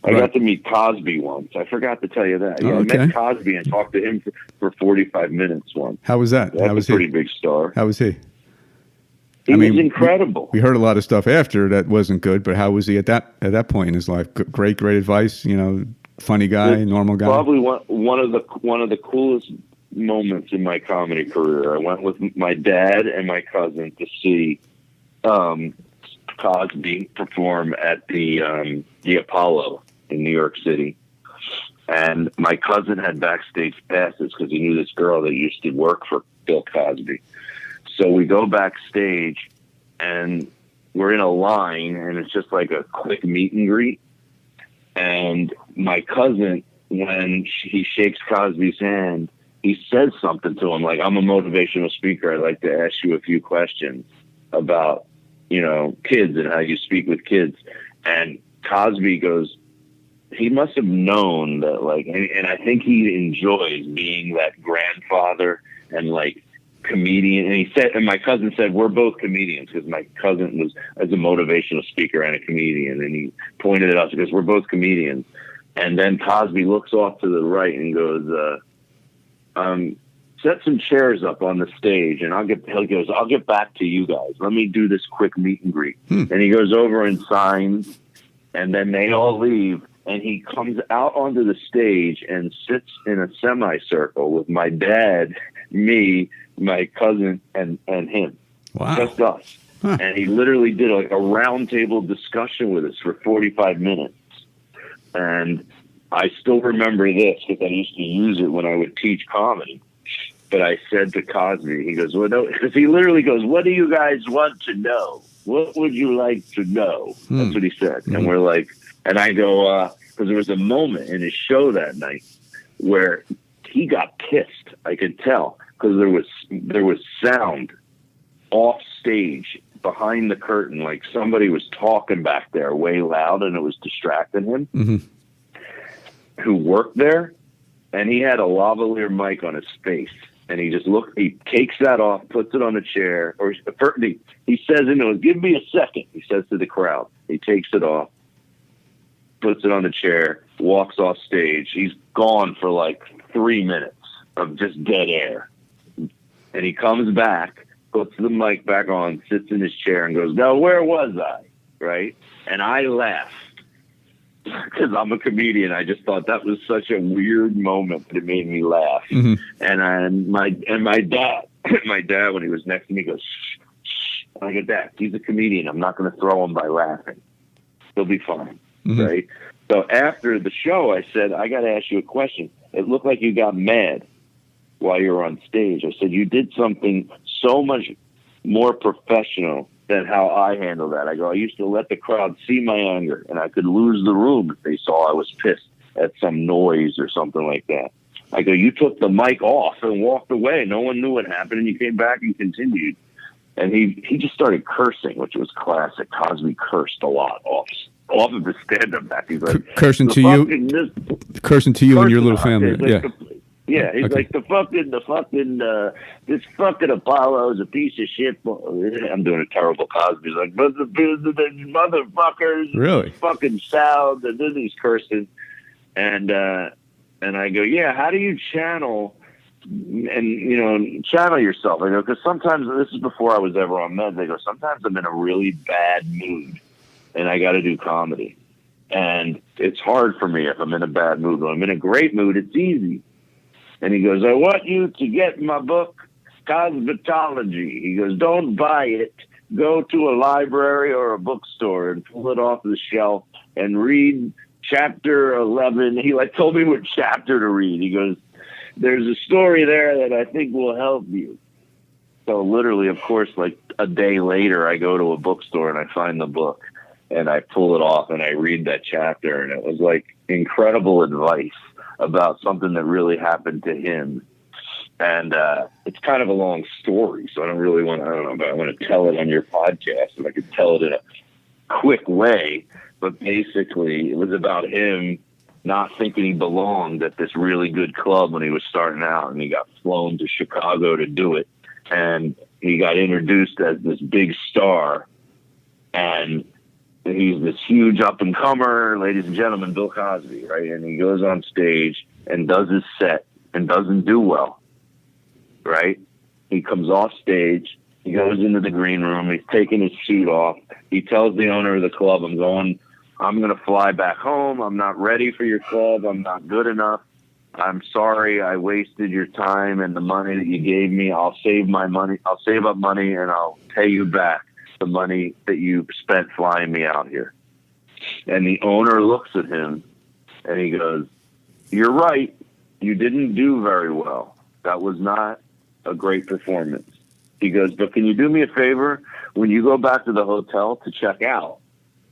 I got to meet Cosby once. I forgot to tell you that. Yeah, I met Cosby and talked to him for 45 minutes once. How was that? That's a pretty big star. How was he? He was incredible. We heard a lot of stuff after that wasn't good, but how was he at that point in his life? Great advice. Funny guy, normal guy. Probably one of the coolest moments in my comedy career. I went with my dad and my cousin to see Cosby perform at the Apollo in New York City, and my cousin had backstage passes because he knew this girl that used to work for Bill Cosby. So we go backstage, and we're in a line, and it's just like a quick meet and greet. And my cousin, when he shakes Cosby's hand, he says something to him like, "I'm a motivational speaker. I'd like to ask you a few questions about, kids and how you speak with kids." And Cosby goes, he must have known that, and I think he enjoys being that grandfather and comedian. And my cousin said, we're both comedians, because my cousin was as a motivational speaker and a comedian. And he pointed it out because we're both comedians. And then Cosby looks off to the right and goes, set some chairs up on the stage, and I'll get back to you guys. Let me do this quick meet and greet. And he goes over and signs, and then they all leave. And he comes out onto the stage and sits in a semicircle with my dad, me, my cousin, and him. Wow. Just us. Huh. And he literally did a roundtable discussion with us for 45 minutes. And I still remember this because I used to use it when I would teach comedy. But I said to Cosby, he goes, well, no, because he literally goes, what do you guys want to know? What would you like to know? That's what he said. And we're like, and I go, because there was a moment in his show that night where he got pissed. I could tell because there was sound off stage behind the curtain, like somebody was talking back there way loud, and it was distracting him. Who worked there, and he had a lavalier mic on his face, and he just he takes that off, puts it on a chair, or he says, give me a second. He says to the crowd, he takes it off, puts it on the chair, walks off stage. He's gone for 3 minutes of just dead air. And he comes back, puts the mic back on, sits in his chair, and goes, now, where was I? Right? And I laughed because I'm a comedian. I just thought that was such a weird moment that it made me laugh. And my dad, when he was next to me, goes, shh, shh. And I go, Dad, he's a comedian. I'm not going to throw him by laughing. He'll be fine. Right? So after the show, I said, I got to ask you a question. It looked like you got mad while you were on stage. I said, you did something so much more professional than how I handle that. I go, I used to let the crowd see my anger, and I could lose the room if they saw I was pissed at some noise or something like that. I go, you took the mic off and walked away. No one knew what happened, and you came back and continued. And he just started cursing, which was classic. Cosby cursed a lot off of his stand-up act. He's like, cursing to you and your little family. He's like the fucking this fucking Apollo is a piece of shit. I'm doing a terrible Cosby. He's like, but the motherfuckers, really fucking sound, and then he's cursing, and I go, yeah, how do you channel yourself? I go, because sometimes, this is before I was ever on meds, I go, sometimes I'm in a really bad mood and I got to do comedy, and it's hard for me if I'm in a bad mood. When I'm in a great mood, it's easy. And he goes, I want you to get my book, Cosmetology. He goes, don't buy it. Go to a library or a bookstore and pull it off the shelf and read chapter 11. He told me what chapter to read. He goes, there's a story there that I think will help you. So literally, of course, a day later, I go to a bookstore and I find the book. and I pull it off and I read that chapter, and it was like incredible advice about something that really happened to him. And it's kind of a long story, so I don't know, but I want to tell it on your podcast, and I could tell it in a quick way. But basically, it was about him not thinking he belonged at this really good club when he was starting out, and he got flown to Chicago to do it. And he got introduced as this big star, and he's this huge up-and-comer, ladies and gentlemen, Bill Cosby, right? And he goes on stage and does his set and doesn't do well, right? He comes off stage. He goes into the green room. He's taking his suit off. He tells the owner of the club, I'm going to fly back home. I'm not ready for your club. I'm not good enough. I'm sorry I wasted your time and the money that you gave me. I'll save my money. I'll save up money and I'll pay you back the money that you spent flying me out here. And the owner looks at him and he goes, you're right. You didn't do very well. That was not a great performance. He goes, but can you do me a favor? When you go back to the hotel to check out,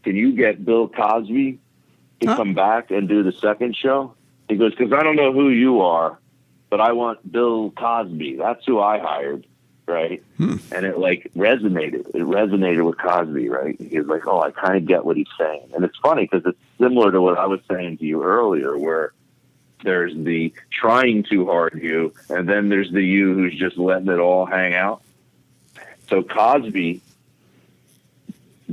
can you get Bill Cosby to come back and do the second show? He goes, because I don't know who you are, but I want Bill Cosby. That's who I hired, right? And it like resonated. It resonated with Cosby, right? He was like, oh, I kind of get what he's saying. And it's funny because it's similar to what I was saying to you earlier, where there's the trying too hard you, and then there's the you who's just letting it all hang out. So Cosby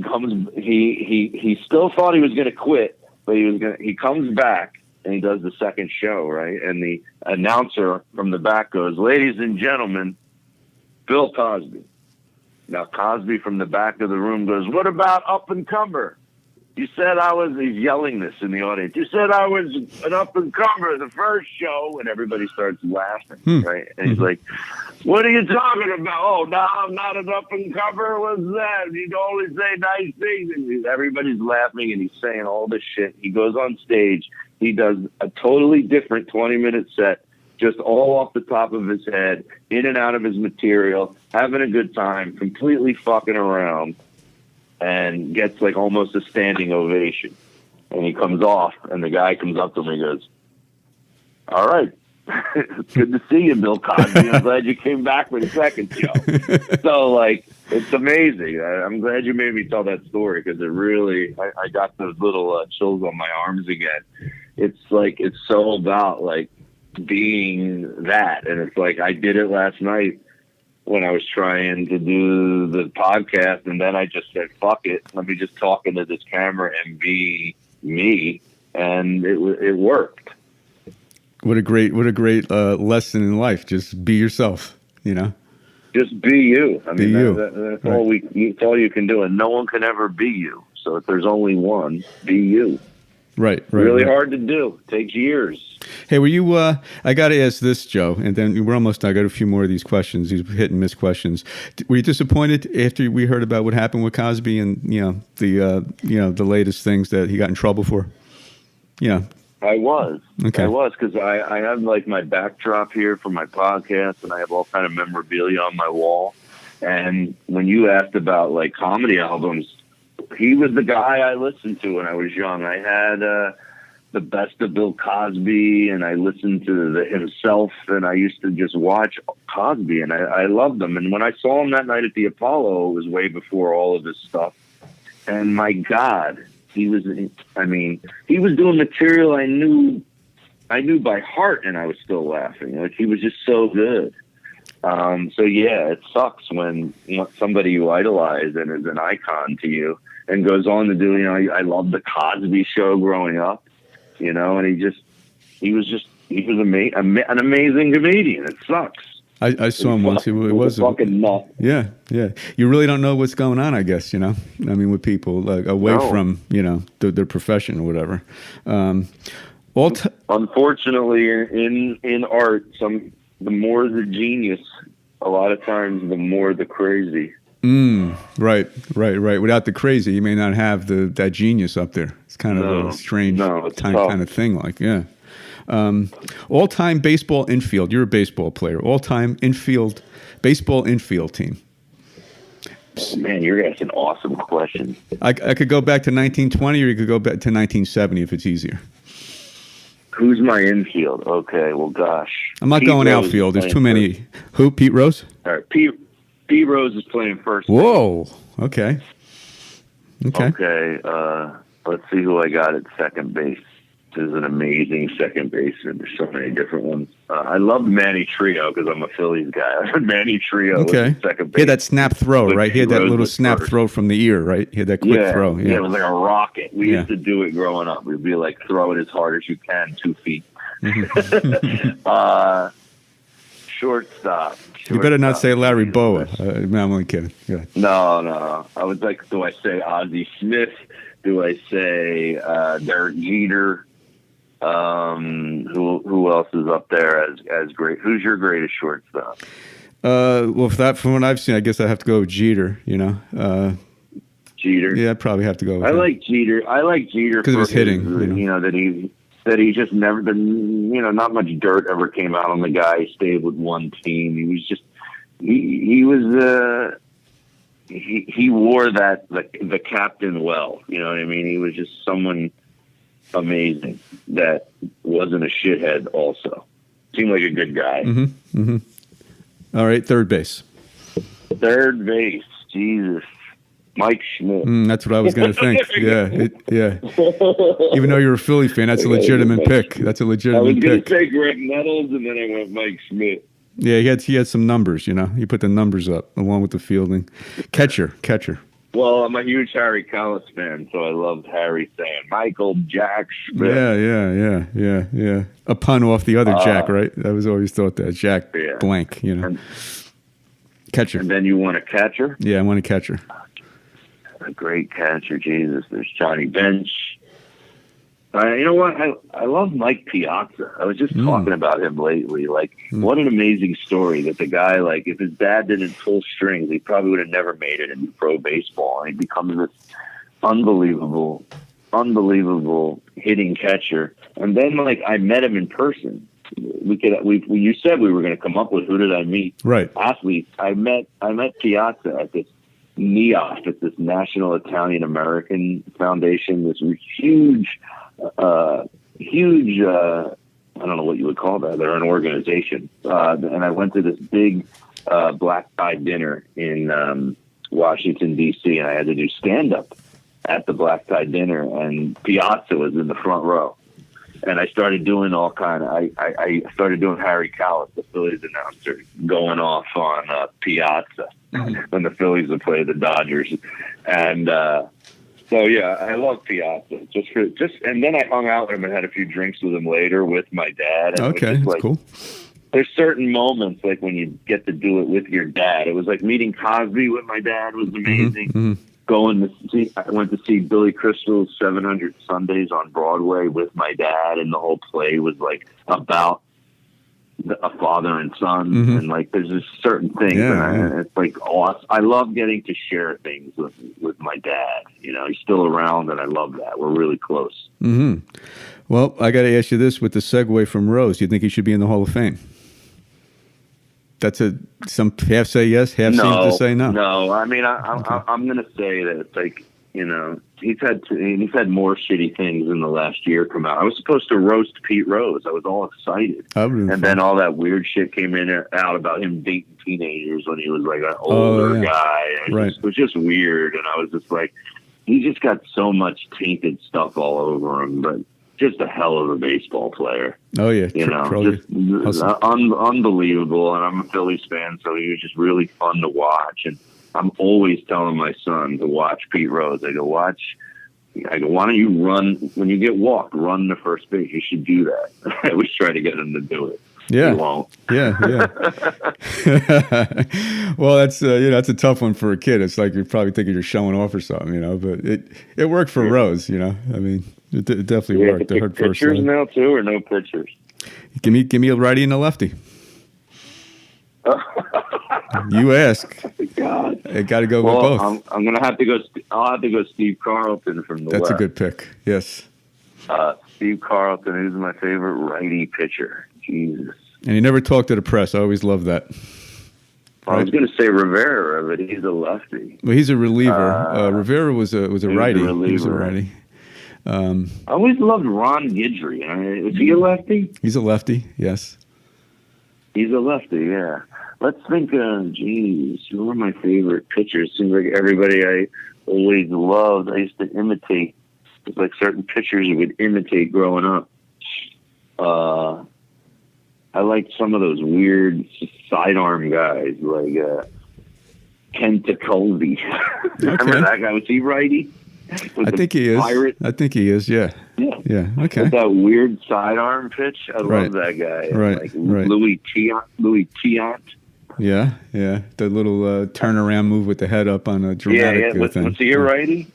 comes, he still thought he was going to quit, but he comes back and he does the second show, right? And the announcer from the back goes, ladies and gentlemen, Bill Cosby. Now Cosby from the back of the room goes, what about Up and Comer? You said he's yelling this in the audience. You said I was an up and comer the first show, and everybody starts laughing, right? And he's like, what are you talking about? Oh, no, I'm not an up and comer. What's that? You can only say nice things. And everybody's laughing, and he's saying all this shit. He goes on stage. He does a totally different 20-minute set, just all off the top of his head, in and out of his material, having a good time, completely fucking around. And gets like almost a standing ovation. And he comes off, and the guy comes up to him and he goes, all right, it's good to see you, Bill Cosby. I'm glad you came back for the second show. So, like, it's amazing. I'm glad you made me tell that story because it really, I got those little chills on my arms again. It's like, it's so about, like, being that. And it's like, I did it last night when I was trying to do the podcast, and then I just said, fuck it, let me just talk into this camera and be me, and it worked. What a great lesson in life. Just be yourself, you know? Just be you. I mean, that's right. That's all you can do, and no one can ever be you. So if there's only one, be you. Right. Really hard to do. It takes years. Hey, were you, I got to ask this, Joe, and then I got a few more of these questions, these hit and miss questions. Were you disappointed after we heard about what happened with Cosby and, the latest things that he got in trouble for? Yeah. I was. Okay. I was, because I have like my backdrop here for my podcast, and I have all kind of memorabilia on my wall. And when you asked about like comedy albums, he was the guy I listened to when I was young. I had the best of Bill Cosby, and I listened to himself, and I used to just watch Cosby, and I loved him. And when I saw him that night at the Apollo, it was way before all of this stuff. And my God, he was doing material I knew by heart, and I was still laughing. Like, he was just so good. So yeah, it sucks when somebody you idolize and is an icon to you and goes on to do, I loved the Cosby Show growing up, and he was an amazing comedian. It sucks. I saw him once. It was a fucking nut. Yeah. You really don't know what's going on, I guess, with people like away from, their profession or whatever. Unfortunately, in art, the more the genius, a lot of times the more the crazy. Right. Without the crazy, you may not have that genius up there. It's kind of a strange kind of thing. Like, yeah. All-time baseball infield. You're a baseball player. All-time baseball infield team. Man, you're asking awesome questions. I could go back to 1920, or you could go back to 1970 if it's easier. Who's my infield? Okay, well, gosh. I'm not going outfield. There's too many. First. Who? Pete Rose? All right, Pete Rose is playing first. Whoa. Okay. Okay. Let's see who I got at second base. This is an amazing second baseman. There's so many different ones. I love Manny Trio because I'm a Phillies guy. Manny Trio was second base. He had that snap throw, right? He had that little snap throw from the ear, right? He had that quick throw. Yeah, it was like a rocket. We used to do it growing up. We'd be like, throw it as hard as you can, 2 feet. Shortstop. You better not say Larry Boa. I'm only kidding. Yeah. No. I was like, do I say Ozzie Smith? Do I say Derek Jeter? Who else is up there as great? Who's your greatest shortstop? Well, from what I've seen, I guess I have to go with Jeter. Jeter. Yeah, I'd probably have to go with him. I like Jeter because of his hitting. That he just never been. Not much dirt ever came out on the guy. He stayed with one team. He was just he wore that the captain well. You know what I mean? He was just someone amazing that wasn't a shithead. Also, seemed like a good guy. All right, third base. Third base, Jesus, Mike Schmidt. That's what I was going to think. Yeah. Even though you're a Philly fan, that's a legitimate pick. I was going to say Greg Nettles, and then I went Mike Schmidt. Yeah, he had some numbers. He put the numbers up along with the fielding. Catcher. Well, I'm a huge Harry Kalas fan, so I loved Harry saying Michael Jack Schmidt. Yeah. A pun off the other Jack, right? I was always thought that Jack blank. Catcher. And then you want a catcher? Yeah, I want a catcher. A great catcher, Jesus. There's Johnny Bench. You know what? I love Mike Piazza. I was just talking about him lately. What an amazing story that the guy, if his dad didn't pull strings, he probably would have never made it in pro baseball. And he becomes this unbelievable hitting catcher. And then, I met him in person. You said we were going to come up with who did I meet? Right. Athletes. I met Piazza at this NIAF. It's this National Italian American Foundation. This huge. I don't know what you would call that. They're an organization. And I went to this big black tie dinner in Washington, D.C., and I had to do stand-up at the black tie dinner, and Piazza was in the front row. And I started doing I started doing Harry Kalas, the Phillies announcer, going off on Piazza when the Phillies would play the Dodgers. And so yeah, I love Piazza. And then I hung out with him and had a few drinks with him later with my dad. And okay, that's cool. There's certain moments when you get to do it with your dad. It was like meeting Cosby with my dad was amazing. I went to see Billy Crystal's 700 Sundays on Broadway with my dad, and the whole play was about a father and son, and there's just certain things, and it's awesome. I love getting to share things with my dad. He's still around, and I love that. We're really close. Well, I got to ask you this with the segue from Rose. Do you think he should be in the Hall of Fame? That's some half say yes, half seems to say no. No, I mean, I'm going to say that it's he's had more shitty things in the last year come out. I was supposed to roast Pete Rose. I was all excited. Then all that weird shit came out about him dating teenagers when he was an older guy. It was just weird. And I was just he just got so much tainted stuff all over him, but just a hell of a baseball player. Oh yeah. Just unbelievable. And I'm a Phillies fan, so he was just really fun to watch. And I'm always telling my son to watch Pete Rose. I go, why don't you run, when you get walked, run to first base? You should do that. I always try to get him to do it. Yeah. He won't. Yeah. Well, that's that's a tough one for a kid. It's you're probably thinking you're showing off or something, but it worked for Rose, I mean, it definitely worked. I heard pitchers now too, or no pitchers? Give me a righty and a lefty. You ask. God, I got to go with both. I'm gonna have to go. I'll have to go Steve Carlton from the West. That's a good pick. Yes. Steve Carlton, who's my favorite righty pitcher. Jesus. And he never talked to the press. I always loved that. I was going to say Rivera, but he's a lefty. Well, he's a reliever. Rivera was a righty. He was a righty. I always loved Ron Guidry. Is he a lefty? He's a lefty, yes. He's a lefty, yeah. Let's think, who are my favorite pitchers? Seems like everybody I always loved. I used to imitate. It's like certain pitchers you would imitate growing up. I liked some of those weird sidearm guys, like Ken Tekulve. Remember that guy? Was he righty? I think he is. Pirate? I think he is, yeah. Yeah, okay. With that weird sidearm pitch. I love that guy. Like Louis Tiant. Yeah. The little turnaround move with the head up on a dramatic thing. Was he a righty?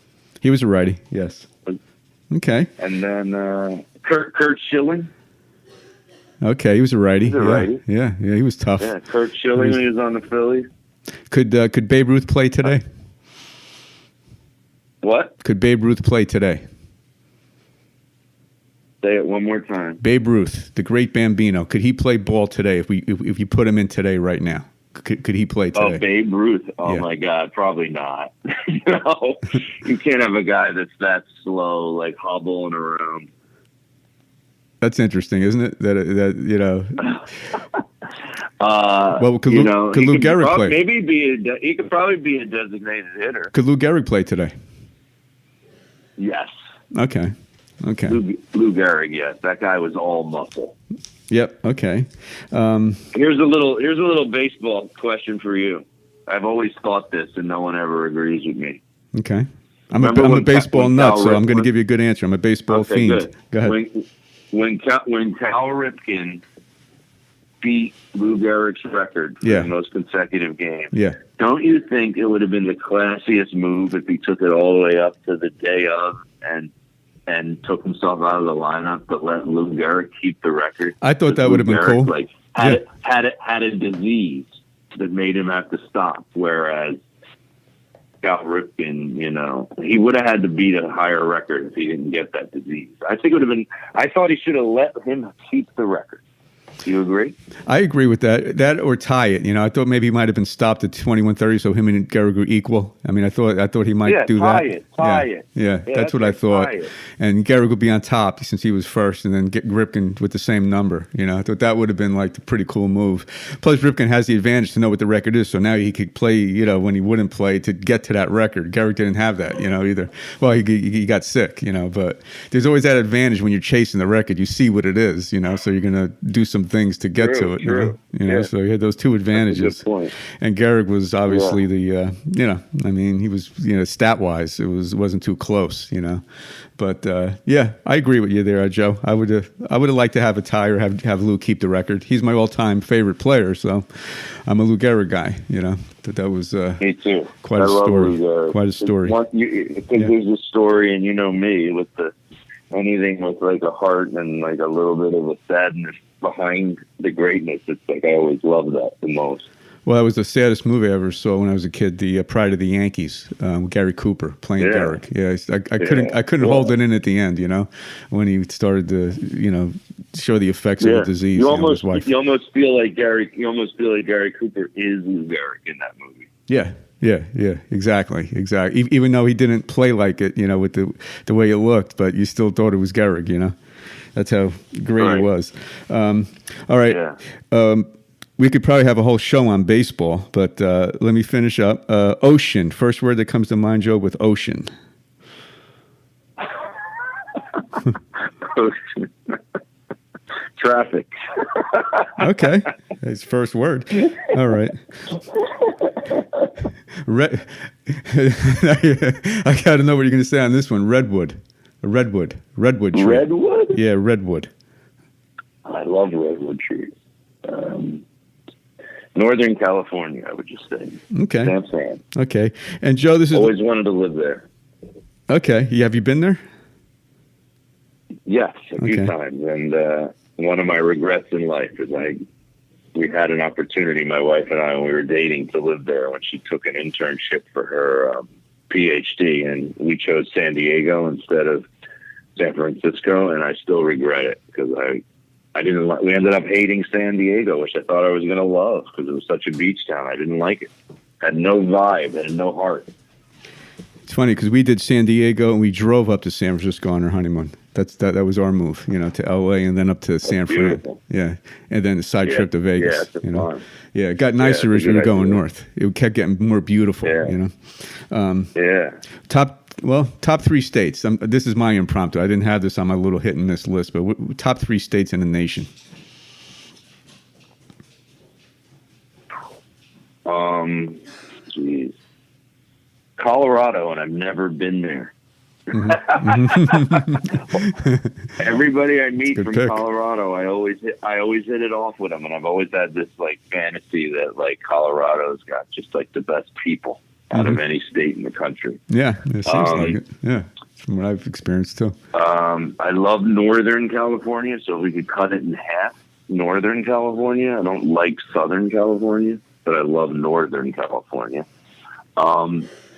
He was a righty, yes. Okay. And then Kurt Schilling. Okay, he was a righty. He's a righty. Yeah, he was tough. Yeah, Kurt Schilling when he was on the Phillies. Could Babe Ruth play today? What? Could Babe Ruth play today? Say it one more time. Babe Ruth, the great Bambino, could he play ball today if you put him in today right now? Could he play today? Oh, Babe Ruth. Oh, my God. Probably not. No. You can't have a guy that's that slow, like hobbling around. That's interesting, isn't it? That you know. Well, could Lou Gehrig play? Maybe he could probably be a designated hitter. Could Lou Gehrig play today? Yes. Okay. Lou Gehrig, yes. That guy was all muscle. Yep. Okay. Here's a little baseball question for you. I've always thought this, and no one ever agrees with me. Okay. I'm a baseball nut, so I'm going to give you a good answer. I'm a baseball fiend. Good. Go ahead. When Cal Ripken beat Lou Gehrig's record for the most consecutive games, don't you think it would have been the classiest move if he took it all the way up to the day of and took himself out of the lineup, but let Lou Gehrig keep the record? I thought that would have been cool. Like had a disease that made him have to stop, whereas Cal Ripken, he would have had to beat a higher record if he didn't get that disease. I think it would have been. I thought he should have let him keep the record. Do you agree? I agree with that. That or tie it. I thought maybe he might have been stopped at 21-30, so him and Gehrig were equal. I mean, I thought he might do that. Tie it. Yeah, that's what I thought. And Gehrig would be on top since he was first, and then get Ripken with the same number. I thought that would have been like the pretty cool move. Plus, Ripken has the advantage to know what the record is, so now he could play. When he wouldn't play to get to that record. Gehrig didn't have that. Either. Well, he got sick. But there's always that advantage when you're chasing the record. You see what it is. So you're gonna do some things to get to it. True. So he had those two advantages. That's a good point. And Gehrig was obviously he was stat wise it wasn't too close. But I agree with you there, Joe. I would have liked to have a tie or have Lou keep the record. He's my all-time favorite player, so I'm a Lou Gehrig guy. That was me too. Quite a story. Quite a story. There's a story, and me with anything with like a heart and like a little bit of a sadness behind the greatness. It's like I always loved that the most. Well, that was the saddest movie I ever saw when I was a kid. The Pride of the Yankees, Gary Cooper playing Gehrig. Yeah, I couldn't hold it in at the end. When he started to show the effects of the disease. You almost feel like Gary Cooper is Lou Gehrig in that movie. Yeah, exactly. Even though he didn't play like it, with the way it looked, but you still thought it was Gehrig. That's how great it was. All right. Yeah. We could probably have a whole show on baseball, but let me finish up. Ocean. First word that comes to mind, Joe, with ocean. Ocean. Traffic. Okay. That's first word. All right. I got to know what you're going to say on this one. Redwood tree. Redwood? Yeah, redwood. I love redwood trees. Northern California, I would just say. Okay. San Fran. Okay. And Joe, this is always wanted to live there. Okay. Have you been there? Yes, a few times. And one of my regrets in life is we had an opportunity, my wife and I, when we were dating, to live there when she took an internship for her PhD, and we chose San Diego instead of San Francisco, and I still regret it because We ended up hating San Diego, which I thought I was going to love because it was such a beach town. I didn't like it. Had no vibe, had no heart. It's funny because we did San Diego and we drove up to San Francisco on our honeymoon. That was our move, to LA and then up to San Fran. Yeah, and then the side trip to Vegas. Yeah, fun. Yeah, it got nicer as we were going north. It kept getting more beautiful. Yeah. Top 3 states. This is my impromptu. I didn't have this on my little hit and miss list, but top 3 states in the nation. Geez. Colorado, and I've never been there. Mm-hmm. Everybody I meet from pick. Colorado, I always hit it off with them, and I've always had this like fantasy that like Colorado's got just like the best people out of any state in the country. Yeah, it seems like it. Yeah, from what I've experienced too. I love Northern California, so if we could cut it in half, Northern California. I don't like Southern California, but I love Northern California.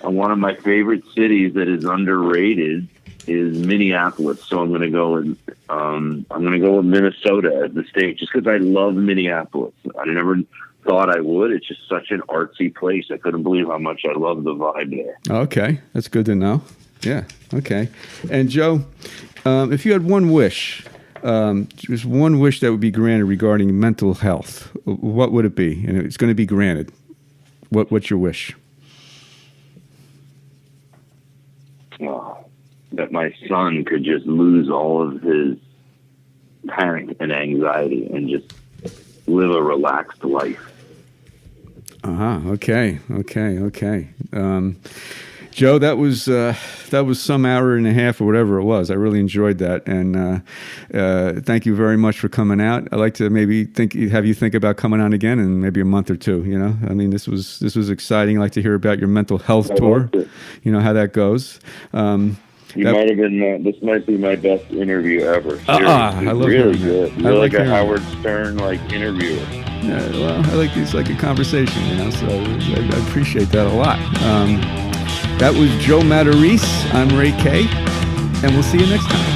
One of my favorite cities that is underrated is Minneapolis, so I'm going to go with Minnesota as the state, just because I love Minneapolis. I never thought I would. It's just such an artsy place. I couldn't believe how much I love the vibe there. Okay, that's good to know. Yeah. Okay. And Joe, if you had one wish, just one wish that would be granted regarding mental health, what would it be? And it's going to be granted. What's your wish? That my son could just lose all of his panic and anxiety and just live a relaxed life. Okay. Joe, that was some hour and a half or whatever it was. I really enjoyed that, and thank you very much for coming out. I'd like to maybe have you think about coming on again in maybe a month or two. I mean, this was exciting. I'd like to hear about your mental health tour. How that goes. Might have been. This might be my best interview ever. I love really good. You're like a Howard it. Stern interviewer. Yeah, well, I like it's like a conversation, so I appreciate that a lot. That was Joe Matarese. I'm Ray K, and we'll see you next time.